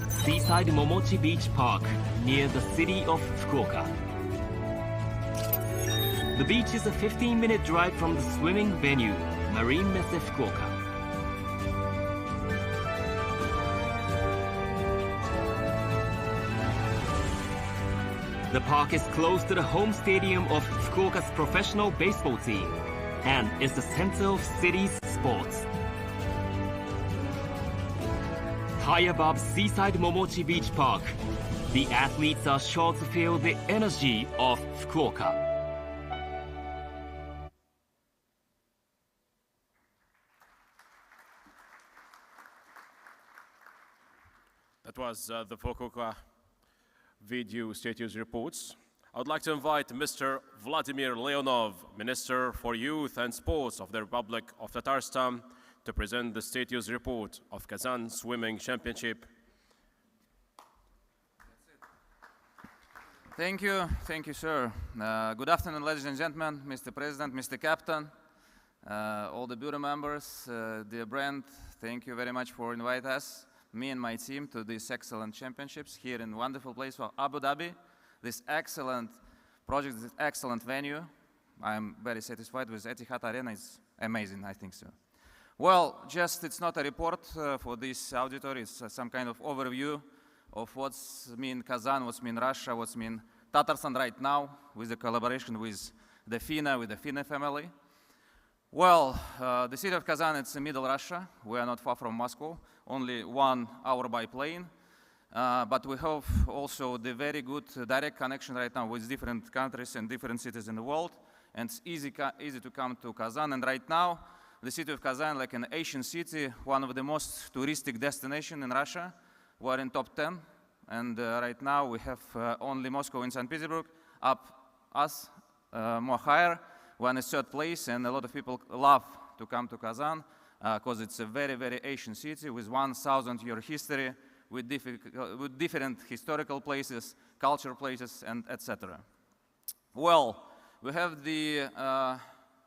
Seaside Momochi Beach Park near the city of Fukuoka. The beach is a 15-minute drive from the swimming venue, Marine Messe Fukuoka. The park is close to the home stadium of Fukuoka's professional baseball team and is the center of city's sports. High above Seaside Momochi Beach Park, the athletes are sure to feel the energy of Fukuoka. That was the Fukuoka video status reports. I would like to invite Mr. Vladimir Leonov, Minister for Youth and Sports of the Republic of Tatarstan, to present the status report of Kazan Swimming Championship. Thank you, sir. Good afternoon, ladies and gentlemen, Mr. President, Mr. Captain, all the bureau members, dear Brent, thank you very much for inviting us, me and my team, to these excellent championships here in wonderful place of Abu Dhabi. This excellent project, this excellent venue. I'm very satisfied with Etihad Arena. It's amazing, I think so. Well, it's not a report for this auditory. It's some kind of overview of what's mean Kazan, what's mean Russia, what's mean Tatarstan right now, with the collaboration with the FINA, with the FINA family. Well, the city of Kazan, it's in middle Russia. We are not far from Moscow, only 1 hour by plane. But we have also the very good direct connection right now with different countries and different cities in the world. And it's easy to come to Kazan. And right now, the city of Kazan, like an Asian city, one of the most touristic destinations in Russia. We're in top 10. And right now, we have only Moscow and St. Petersburg more higher. We're in the 3rd place. And a lot of people love to come to Kazan because it's a very, very Asian city with 1,000-year history, with different historical places, cultural places, and etc. Well, we have the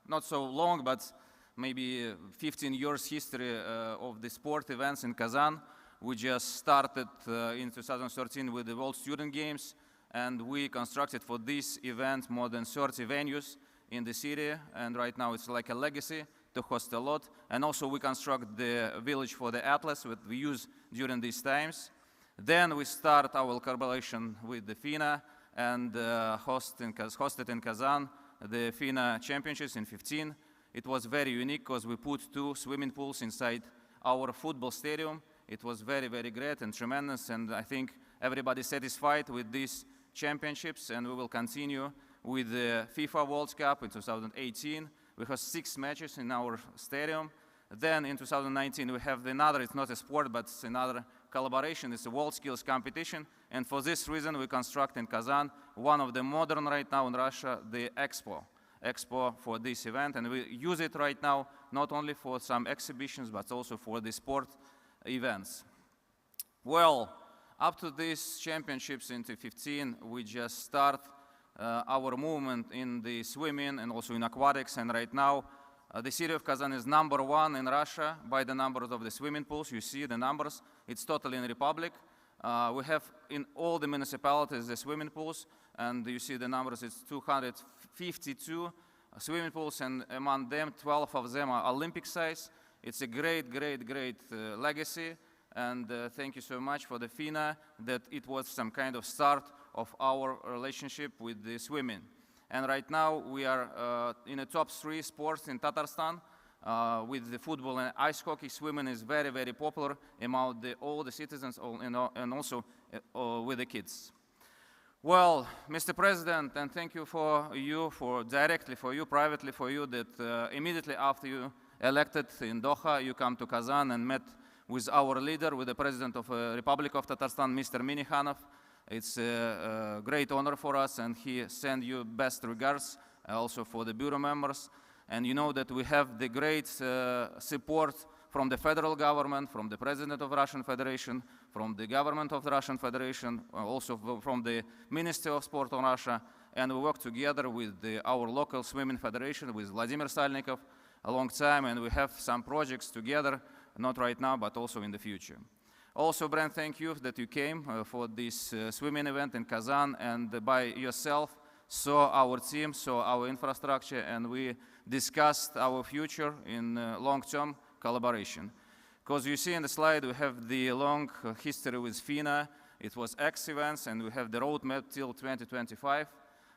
not so long, but maybe 15 years history of the sport events in Kazan. We just started in 2013 with the World Student Games, and we constructed for this event more than 30 venues in the city, and right now it's like a legacy to host a lot. And also we construct the village for the athletes that we use during these times. Then we start our collaboration with the FINA and hosted in Kazan the FINA Championships in 2015. It was very unique because we put 2 swimming pools inside our football stadium. It was very, very great and tremendous, and I think everybody's satisfied with these championships, and we will continue with the FIFA World Cup in 2018. We have 6 matches in our stadium. Then in 2019, we have another, it's not a sport, but it's another collaboration. It's a world skills competition. And for this reason, we construct in Kazan one of the modern right now in Russia, the Expo for this event. And we use it right now, not only for some exhibitions, but also for the sport events. Well, up to these championships in 2015, we just start our movement in the swimming and also in aquatics. And right now, the city of Kazan is #1 in Russia by the numbers of the swimming pools. You see the numbers. It's totally in the Republic. We have in all the municipalities the swimming pools, and you see the numbers. It's 252 swimming pools, and among them, 12 of them are Olympic size. It's a great, great, great legacy, and thank you so much for the FINA that it was some kind of start of our relationship with the swimming. And right now we are in the top 3 sports in Tatarstan. With the football and ice hockey, swimming is very, very popular among all the citizens and also with the kids. Well, Mr. President, and thank you directly for you, privately for you, that immediately after you elected in Doha, you come to Kazan and met with our leader, with the President of the Republic of Tatarstan, Mr. Minnikhanov. It's a great honor for us, and he sent you best regards, also for the Bureau members. And you know that we have the great support from the federal government, from the President of the Russian Federation, from the government of the Russian Federation, also from the Ministry of Sport of Russia, and we work together with our local swimming federation, with Vladimir Salnikov, a long time, and we have some projects together, not right now, but also in the future. Also, Brent, thank you that you came for this swimming event in Kazan, and by yourself saw our team, saw our infrastructure, and we discussed our future in long-term collaboration. Because you see in the slide, we have the long history with FINA. It was X events, and we have the roadmap till 2025.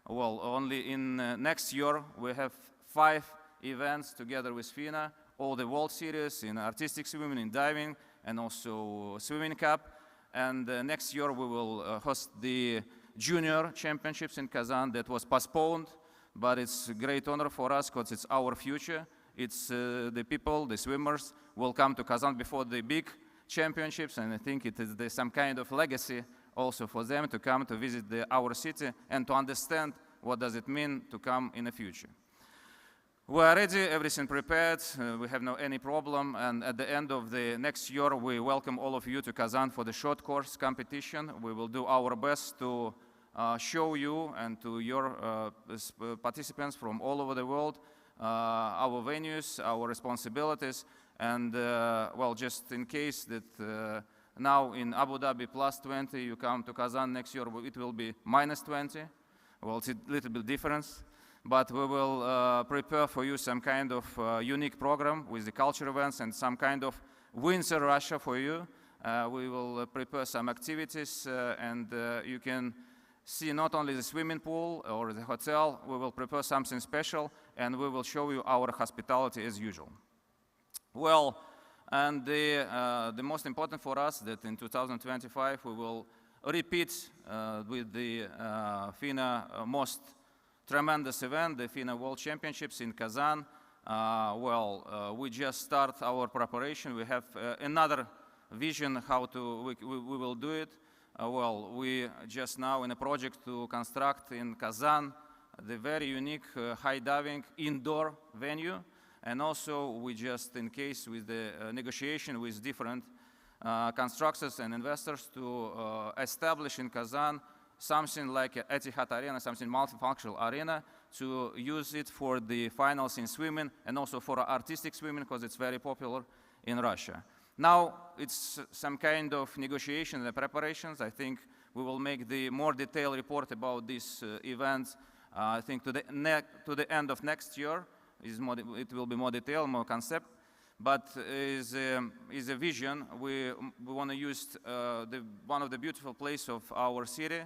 Well, only in next year, we have 5 events together with FINA, all the World Series in artistic swimming, in diving, and also swimming cup. And next year, we will host the Junior Championships in Kazan that was postponed, but it's a great honor for us because it's our future. It's the people, the swimmers, will come to Kazan before the big championships, and I think it is some kind of legacy also for them to come to visit our city and to understand what does it mean to come in the future. We are ready, everything prepared, we have no any problem, and at the end of the next year we welcome all of you to Kazan for the short course competition. We will do our best to show you and to your participants from all over the world our venues, our responsibilities, and well, just in case that now in Abu Dhabi +20, you come to Kazan next year, it will be -20. Well, it's a little bit difference, but we will prepare for you some kind of unique program with the culture events and some kind of Winter Russia for you. We will prepare some activities and you can see not only the swimming pool or the hotel, we will prepare something special and we will show you our hospitality as usual. Well, and the most important for us that in 2025 we will repeat with the FINA most tremendous event, the FINA World Championships in Kazan. We just start our preparation. We have another vision how we will do it. We just now in a project to construct in Kazan the very unique high diving indoor venue, and also we just in case with the negotiation with different constructors and investors to establish in Kazan something like Etihad Arena, something multifunctional arena, to use it for the finals in swimming and also for artistic swimming because it's very popular in Russia. Now it's some kind of negotiation and preparations. I think we will make the more detailed report about these events. I think to the end of next year, it will be more detailed, more concept. But is a vision. We want to use one of the beautiful places of our city.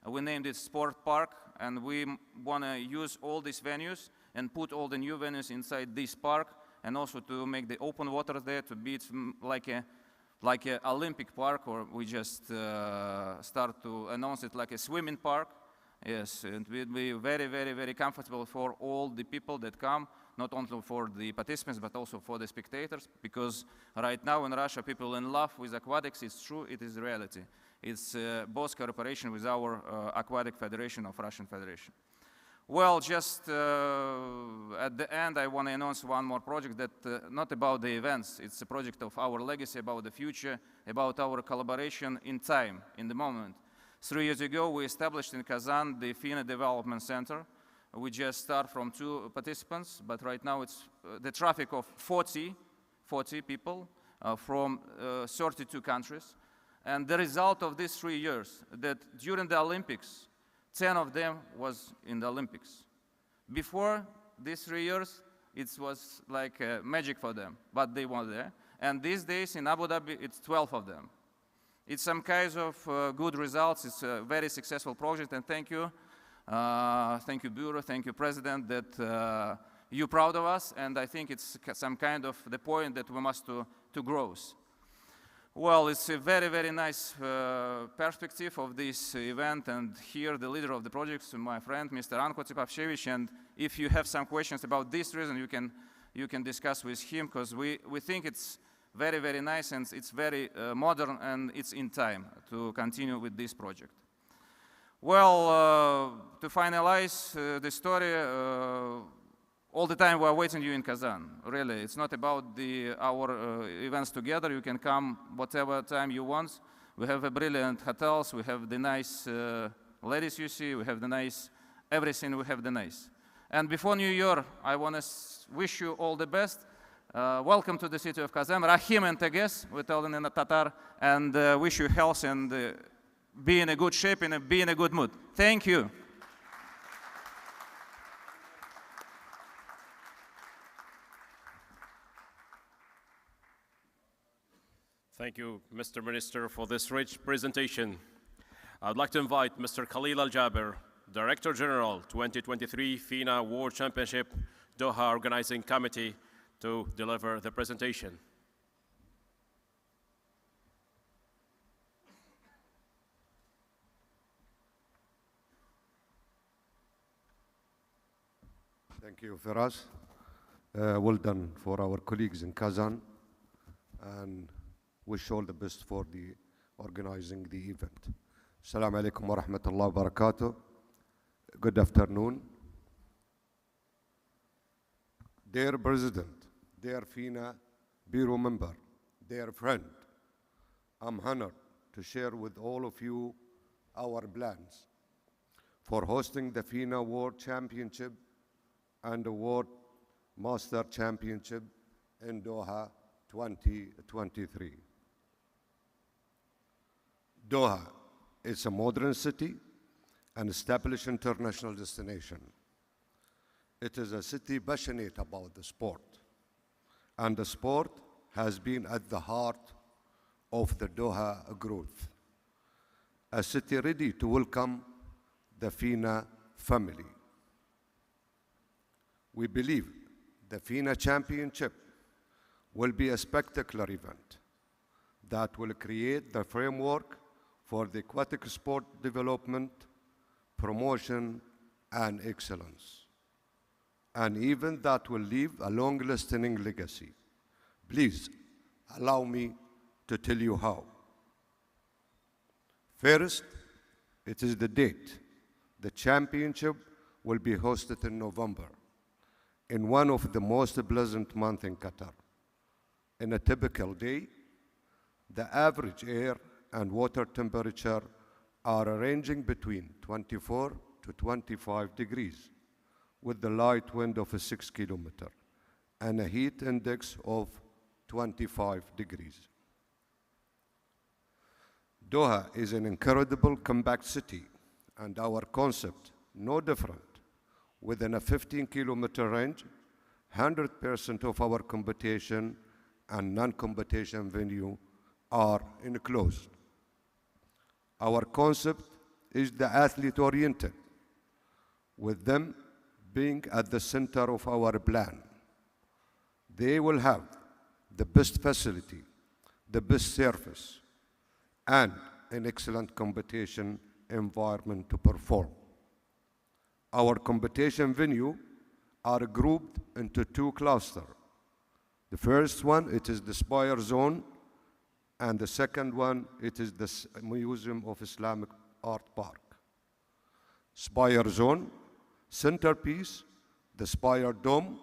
We named it Sport Park, and we want to use all these venues and put all the new venues inside this park, and also to make the open water there to be like a Olympic park, or we just start to announce it like a swimming park. Yes, and it will be very, very, very comfortable for all the people that come, not only for the participants, but also for the spectators, because right now in Russia, people in love with aquatics. It's true, it is reality. It's both cooperation with our Aquatic Federation of Russian Federation. Well, just at the end, I want to announce one more project that not about the events. It's a project of our legacy, about the future, about our collaboration in time, in the moment. 3 years ago, we established in Kazan the FINA Development Center. We just start from 2 participants, but right now it's the traffic of 40 people from 32 countries. And the result of these 3 years, that during the Olympics, 10 of them was in the Olympics. Before, these 3 years, it was like magic for them, but they were there. And these days in Abu Dhabi, it's 12 of them. It's some kinds of good results. It's a very successful project, and thank you. Thank you, Bureau, thank you, President, that you're proud of us, and I think it's some kind of the point that we must to grow. Well, it's a very, very nice perspective of this event, and here the leader of the project, my friend, Mr. Anko Tsipavchevich, and if you have some questions about this reason, you can discuss with him, because we think it's very, very nice, and it's very modern, and it's in time to continue with this project. Well, to finalize the story, all the time we are waiting you in Kazan, really. It's not about our events together. You can come whatever time you want. We have brilliant hotels, we have the nice ladies you see, we have the nice, everything we have the nice. And before New Year, I want to wish you all the best. Welcome to the city of Kazan. Rahim and Teges, we tell them in Tatar, and wish you health and be in a good shape and be in a good mood. Thank you. Thank you, Mr. Minister, for this rich presentation. I'd like to invite Mr. Khalil Al-Jaber, Director General, 2023 FINA World Championship Doha Organizing Committee, to deliver the presentation. Thank you, Firas. Well done for our colleagues in Kazan, and wish all the best for the organizing the event. Assalamu alaikum wa rahmatullahi wa barakatuh. Good afternoon. Dear President, dear FINA Bureau member, dear friend, I'm honored to share with all of you our plans for hosting the FINA World Championship and the World Master Championship in Doha 2023. Doha is a modern city and established international destination. It is a city passionate about the sport, and the sport has been at the heart of the Doha growth. A city ready to welcome the FINA family. We believe the FINA Championship will be a spectacular event that will create the framework for the aquatic sport development, promotion, and excellence, and even that will leave a long-lasting legacy. Please allow me to tell you how. First, it is the date. The championship will be hosted in November, in one of the most pleasant months in Qatar. In a typical day, the average air and water temperature are ranging between 24 to 25 degrees, with the light wind of 6 kilometers and a heat index of 25 degrees. Doha is an incredible compact city, and our concept no different. Within a 15-kilometer range, 100% of our competition and non-competition venue are enclosed. Our concept is the athlete-oriented, with them being at the center of our plan. They will have the best facility, the best service, and an excellent competition environment to perform. Our competition venue are grouped into two clusters. The first one, it is the Spire Zone, and the second one, it is the Museum of Islamic Art Park. Spire Zone, centerpiece, the Spire Dome,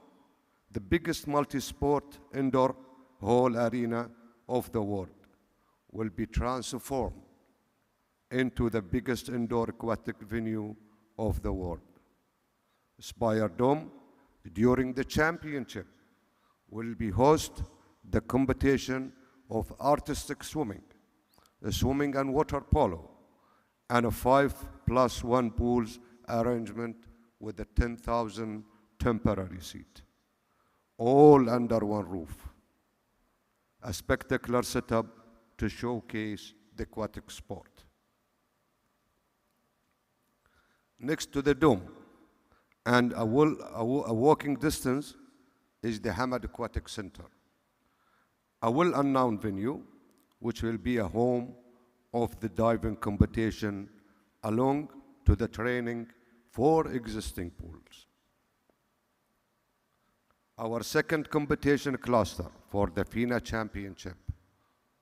the biggest multi-sport indoor hall arena of the world, will be transformed into the biggest indoor aquatic venue of the world. Spire Dome, during the championship, will be host the competition of artistic swimming, swimming and water polo, and a 5+1 pools arrangement with a 10,000 temporary seat, all under one roof. A spectacular setup to showcase the aquatic sport. Next to the dome and a walking distance is the Hamad Aquatic Center, a well-known venue which will be a home of the diving competition along to the training for existing pools. Our second competition cluster for the FINA Championship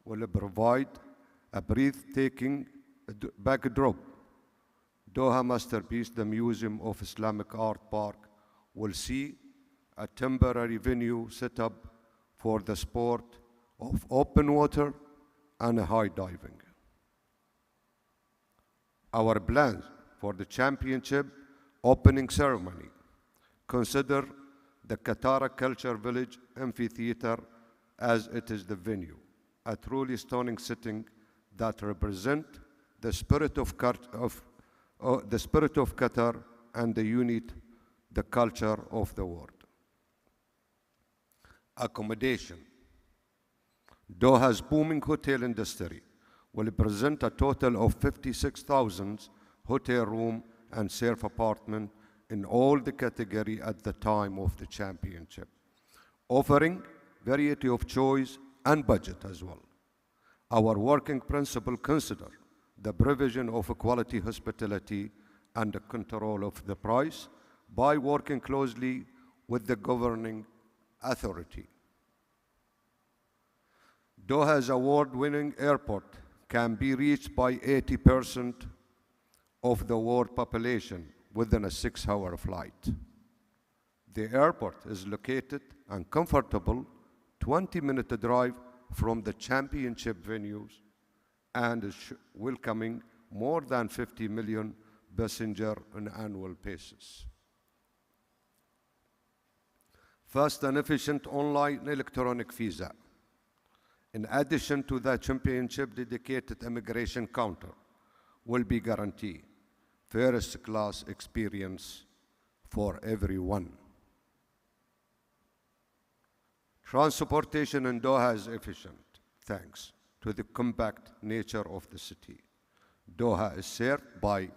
will provide a breathtaking backdrop. Doha Masterpiece, the Museum of Islamic Art Park, will see a temporary venue set up for the sport of open water and high diving. Our plans for the championship opening ceremony consider the Qatar Culture Village Amphitheater as it is the venue, a truly stunning setting that represents the spirit of Qatar and the unit, the culture of the world. Accommodation. Doha's booming hotel industry will present a total of 56,000 hotel room and surf apartment in all the category at the time of the championship, offering variety of choice and budget as well. Our working principle consider the provision of a quality hospitality and the control of the price by working closely with the governing authority. Doha's award-winning airport can be reached by 80% of the world population within a 6-hour flight. The airport is located and comfortable 20-minute drive from the championship venues and is welcoming more than 50 million passengers on an annual basis. Fast and efficient online electronic visa. In addition to the championship dedicated immigration counter will be guaranteed first class experience for everyone. Transportation in Doha is efficient thanks to the compact nature of the city. Doha is served by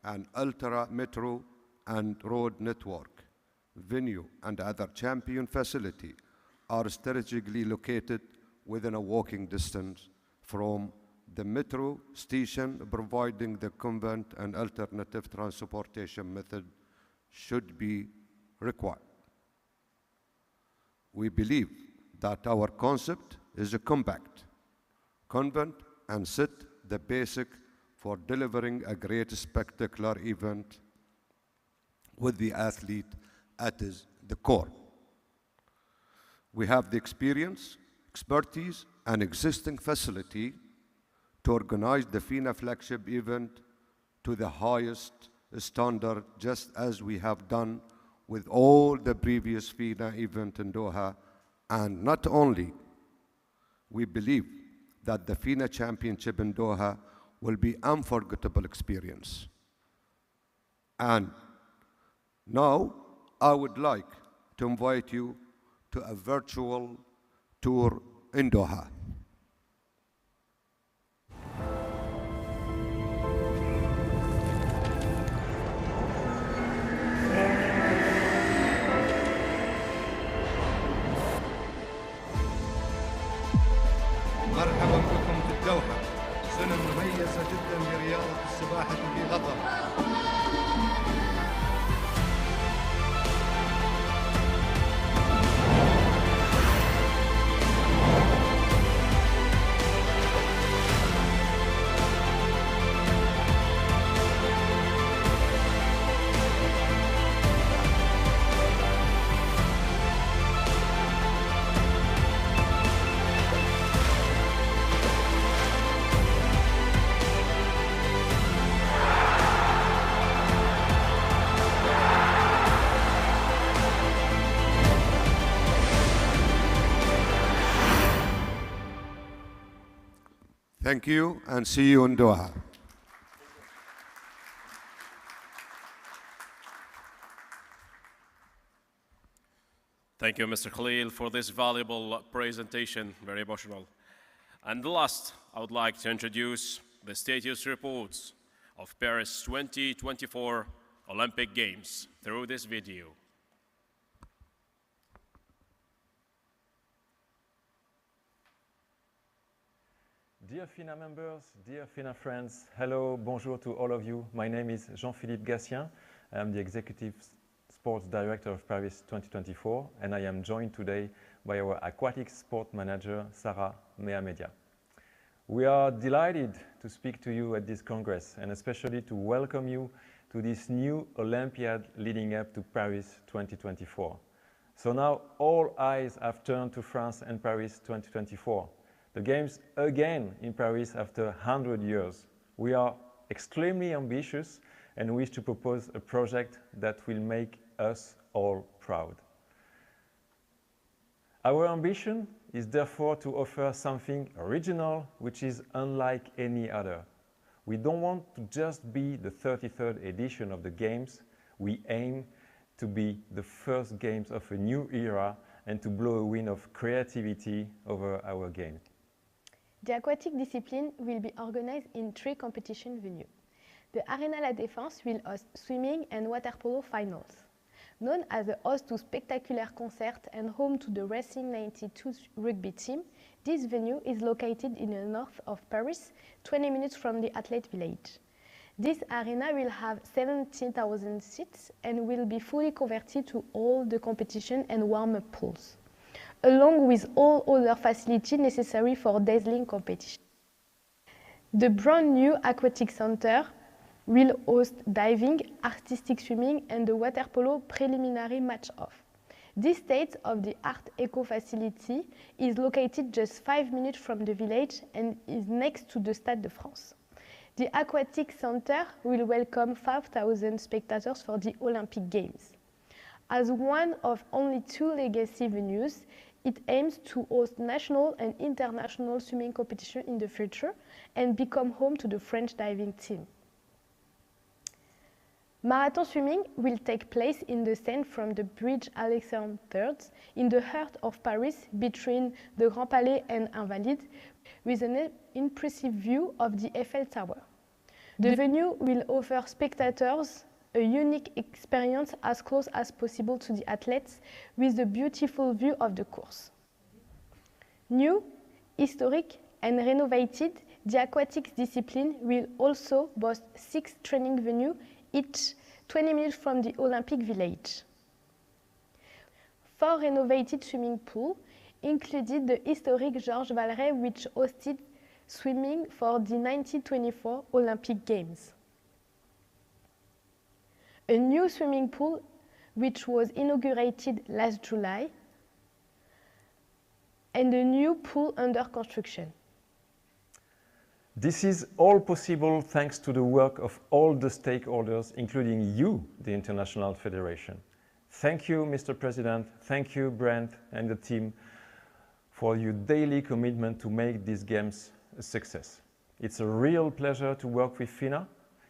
an ultra metro and road network. Venue and other champion facility are strategically located within a walking distance from the metro station, providing the convenient and alternative transportation method should be required. We believe that our concept is a compact, convenient, and set the basic for delivering a great spectacular event with the athlete at the core. We have the experience, expertise, and existing facility to organize the FINA flagship event to the highest standard, just as we have done with all the previous FINA events in Doha. And not only, we believe that the FINA Championship in Doha will be an unforgettable experience. And now, I would like to invite you to a virtual tour in Doha. مرحبا بكم في الدوحة، سنة مميزة جدا لرياضة السباحة في قطر. Thank you and see you in Doha. Thank you, Mr. Khalil, for this valuable presentation, very emotional. And last, I would like to introduce the status reports of Paris 2024 Olympic Games through this video. Dear FINA members, dear FINA friends, hello, bonjour to all of you. My name is Jean-Philippe Gatien. I am the Executive Sports Director of Paris 2024, and I am joined today by our Aquatic Sport Manager, Sarah Mehamedia. We are delighted to speak to you at this Congress, and especially to welcome you to this new Olympiad leading up to Paris 2024. So now all eyes have turned to France and Paris 2024. The Games again in Paris after 100 years. We are extremely ambitious and wish to propose a project that will make us all proud. Our ambition is therefore to offer something original which is unlike any other. We don't want to just be the 33rd edition of the Games. We aim to be the first Games of a new era and to blow a wind of creativity over our game. The aquatic discipline will be organized in 3 competition venues. The Arena La Défense will host swimming and water polo finals. Known as a host to spectacular concerts and home to the Racing 92 rugby team, this venue is located in the north of Paris, 20 minutes from the athlete village. This arena will have 17,000 seats and will be fully converted to all the competition and warm-up pools, along with all other facilities necessary for dazzling competition. The brand new Aquatic Center will host diving, artistic swimming, and the water polo preliminary match-off. This state-of-the-art eco facility is located just 5 minutes from the village and is next to the Stade de France. The Aquatic Center will welcome 5,000 spectators for the Olympic Games. As one of only 2 legacy venues, it aims to host national and international swimming competition in the future and become home to the French diving team. Marathon swimming will take place in the Seine from the bridge Alexandre III in the heart of Paris between the Grand Palais and Invalides, with an impressive view of the Eiffel Tower. The venue will offer spectators a unique experience as close as possible to the athletes with a beautiful view of the course. New, historic, and renovated, the aquatics discipline will also boast 6 training venues, each 20 minutes from the Olympic Village. 4 renovated swimming pools included the historic Georges Valeret, which hosted swimming for the 1924 Olympic Games. A new swimming pool, which was inaugurated last July, and a new pool under construction. This is all possible thanks to the work of all the stakeholders, including you, the International Federation. Thank you, Mr. President. Thank you, Brent and the team, for your daily commitment to make these games a success. It's a real pleasure to work with FINA.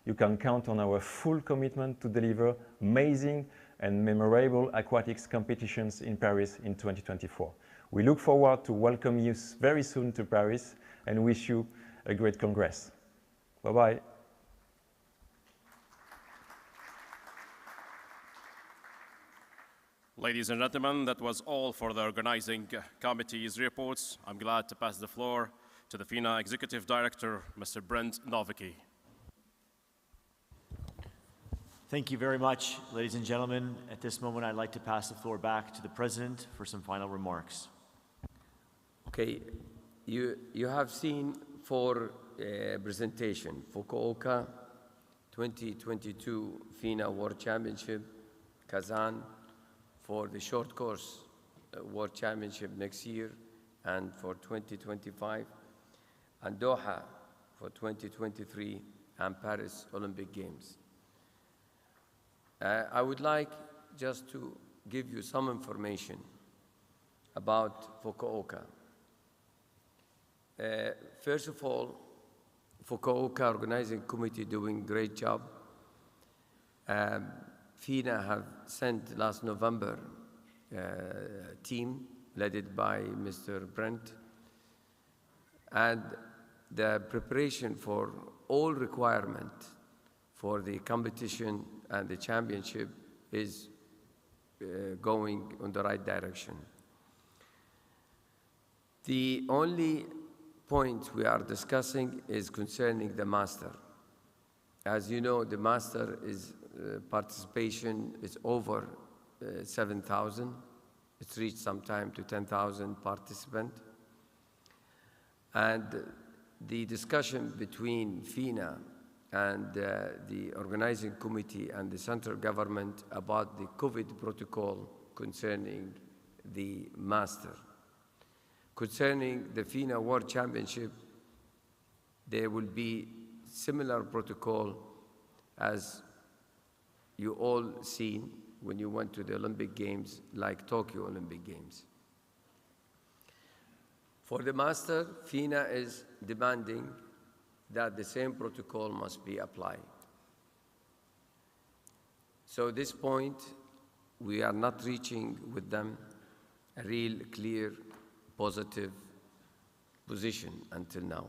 You can count on our full commitment to deliver amazing and memorable aquatics competitions in Paris in 2024. We look forward to welcome you very soon to Paris and wish you a great Congress. Bye-bye. Ladies and gentlemen, that was all for the organizing committee's reports. I'm glad to pass the floor to the FINA Executive Director, Mr. Brent Novicki. Thank you very much, ladies and gentlemen. At this moment, I'd like to pass the floor back to the President for some final remarks. Okay, you have seen 4 presentation, Fukuoka, 2022 FINA World Championship, Kazan for the short course World Championship next year and for 2025, and Doha for 2023 and Paris Olympic Games. I would like just to give you some information about Fukuoka. First of all, Fukuoka Organizing Committee doing great job. FINA have sent last November team led by Mr. Brent, and the preparation for all requirement for the competition and the championship is going in the right direction. The only point we are discussing is concerning the master. As you know, the master is participation is over 7,000. It's reached sometime to 10,000 participants. And the discussion between FINA and the organizing committee and the central government about the COVID protocol concerning the master. Concerning the FINA World Championship, there will be similar protocol as you all seen when you went to the Olympic Games, like Tokyo Olympic Games. For the master, FINA is demanding that the same protocol must be applied. So at this point, we are not reaching with them a real clear, positive position until now.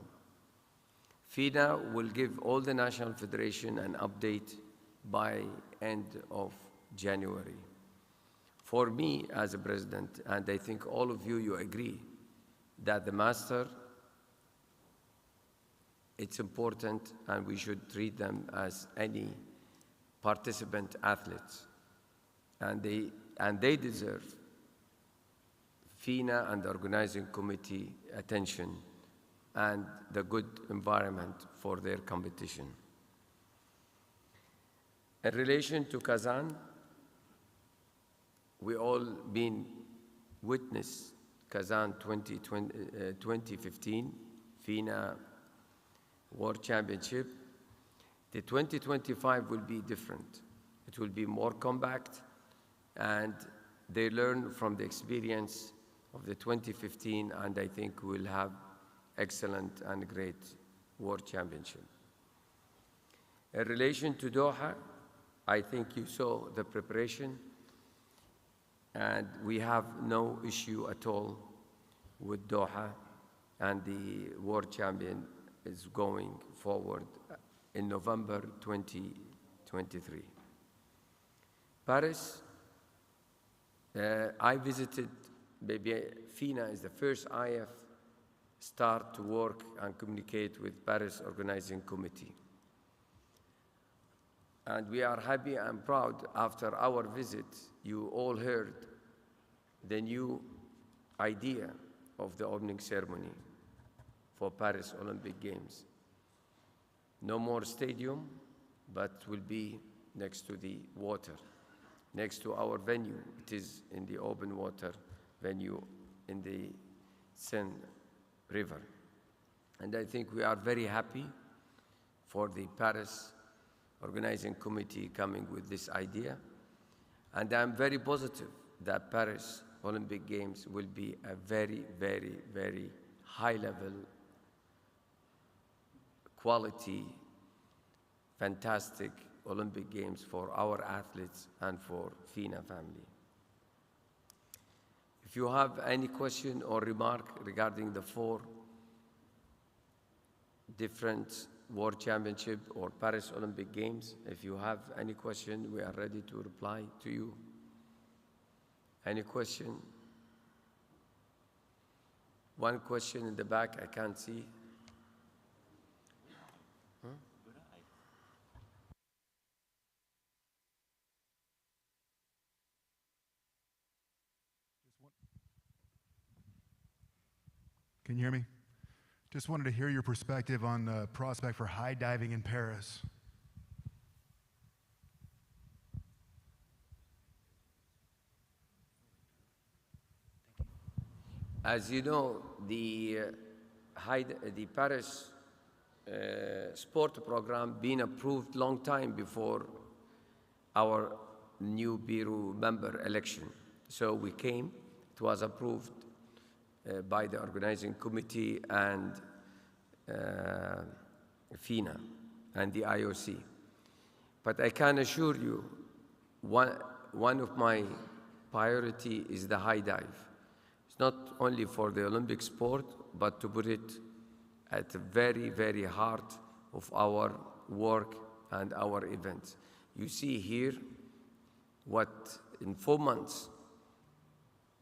FINA will give all the national federation an update by end of January. For me as a president, and I think all of you, you agree that the master, it's important and we should treat them as any participant athletes. And they deserve FINA and the organizing committee attention and the good environment for their competition. In relation to Kazan, we all been witness Kazan 2015 FINA World Championship. The 2025 will be different. It will be more compact, and they learn from the experience of the 2015, and I think we'll have excellent and great World Championship. In relation to Doha, I think you saw the preparation, and we have no issue at all with Doha, and the World Champion is going forward in November 2023. Paris, I visited, maybe FINA is the first IF start to work and communicate with Paris Organizing Committee. And we are happy and proud after our visit, you all heard the new idea of the opening ceremony for Paris Olympic Games. No more stadium, but will be next to the water, next to our venue. It is in the open water venue in the Seine River. And I think we are very happy for the Paris Organizing Committee coming with this idea. And I'm very positive that Paris Olympic Games will be a very, very, very high level, quality, fantastic Olympic Games for our athletes and for FINA family. If you have any question or remark regarding the 4 different World Championship or Paris Olympic Games, if you have any question, we are ready to reply to you. Any question? One question in the back, I can't see. Huh? Can you hear me? Just wanted to hear your perspective on the prospect for high diving in Paris. As you know, the Paris sport program been approved long time before our new bureau member election. So we came, it was approved by the organizing committee and FINA and the IOC. But I can assure you, one of my priority is the high dive. It's not only for the Olympic sport, but to put it at the very, very heart of our work and our events. You see here what in 4 months,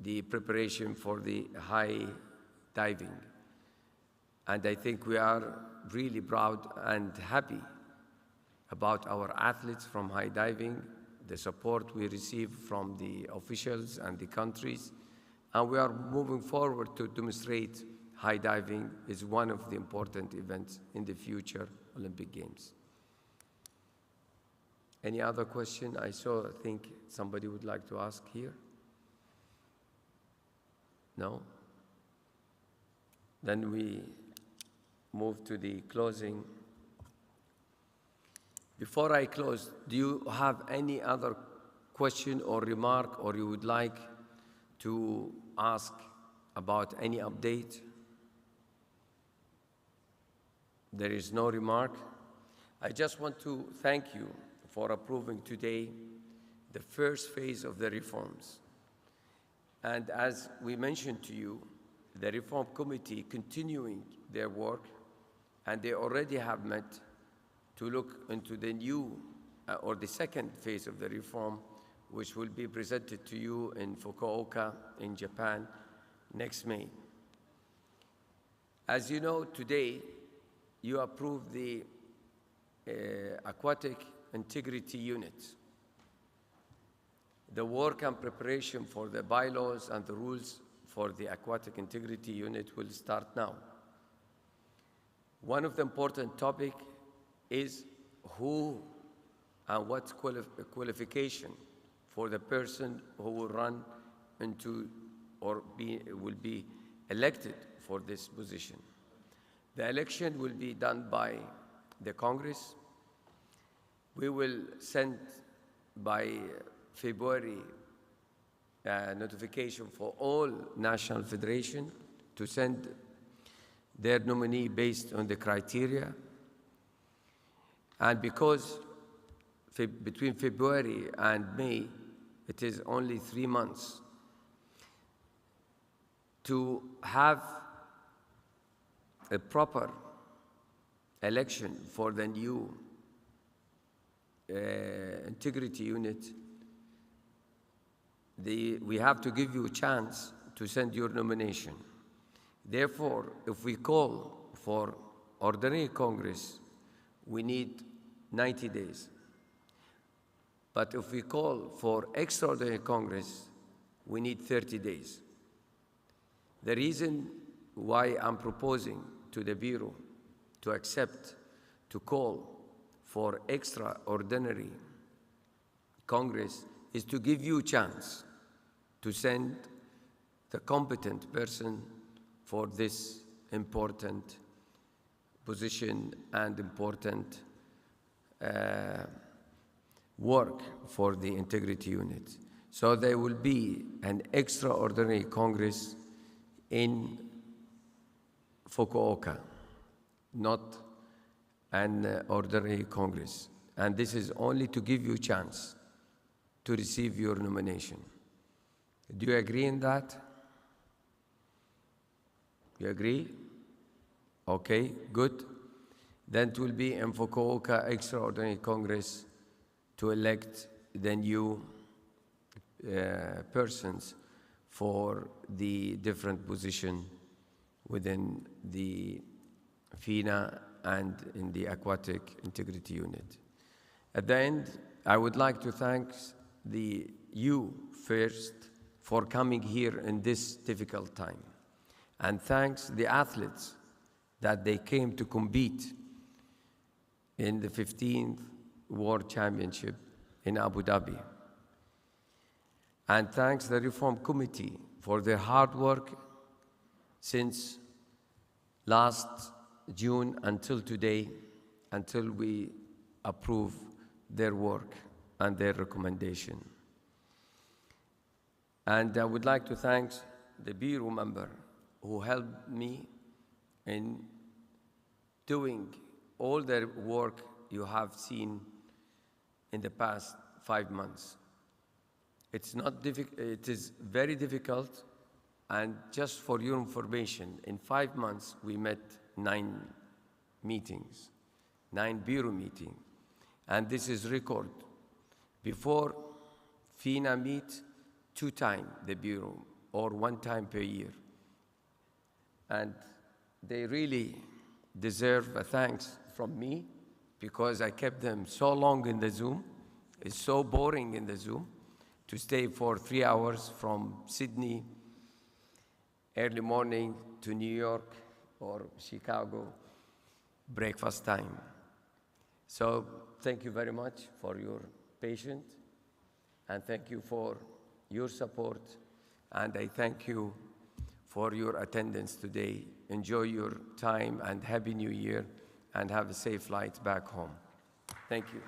the preparation for the high diving. And I think we are really proud and happy about our athletes from high diving, the support we receive from the officials and the countries. And we are moving forward to demonstrate high diving is one of the important events in the future Olympic Games. Any other question? I think somebody would like to ask here. No? Then we move to the closing. Before I close, do you have any other question or remark, or you would like to ask about any update? There is no remark. I just want to thank you for approving today the first phase of the reforms. And as we mentioned to you, the Reform Committee continuing their work, and they already have met to look into the new or the second phase of the reform, which will be presented to you in Fukuoka in Japan next May. As you know, today you approved the Aquatic Integrity Unit. The work and preparation for the bylaws and the rules for the Aquatic Integrity Unit will start now. One of the important topics is who and what qualification for the person who will run into or will be elected for this position. The election will be done by the Congress. We will send by February notification for all national federations to send their nominee based on the criteria. And because between February and May, it is only 3 months to have a proper election for the new integrity unit, we have to give you a chance to send your nomination. Therefore, if we call for ordinary Congress, we need 90 days. But if we call for extraordinary Congress, we need 30 days. The reason why I'm proposing to the Bureau to accept to call for extraordinary Congress is to give you a chance to send the competent person for this important position and important work for the integrity unit. So there will be an extraordinary Congress in Fukuoka, not an ordinary Congress. And this is only to give you a chance to receive your nomination. Do you agree in that? You agree? Okay, good. Then it will be in Fukuoka Extraordinary Congress to elect the new persons for the different position within the FINA and in the Aquatic Integrity Unit. At the end, I would like to thank you first for coming here in this difficult time. And thanks the athletes that they came to compete in the 15th World Championship in Abu Dhabi. And thanks the Reform Committee for their hard work since last June until today, until we approve their work and their recommendation. And I would like to thank the Bureau member who helped me in doing all the work you have seen in the past 5 months. It's not difficult, it is very difficult. And just for your information, in 5 months, we met 9 meetings, 9 bureau meetings. And this is record. Before, FINA meet 2 times the bureau, or 1 time per year. And they really deserve a thanks from me, because I kept them so long in the Zoom. It's so boring in the Zoom to stay for 3 hours from Sydney, early morning to New York or Chicago, breakfast time. So thank you very much for your patience, and thank you for your support, and I thank you for your attendance today. Enjoy your time, and Happy New Year, and have a safe flight back home. Thank you.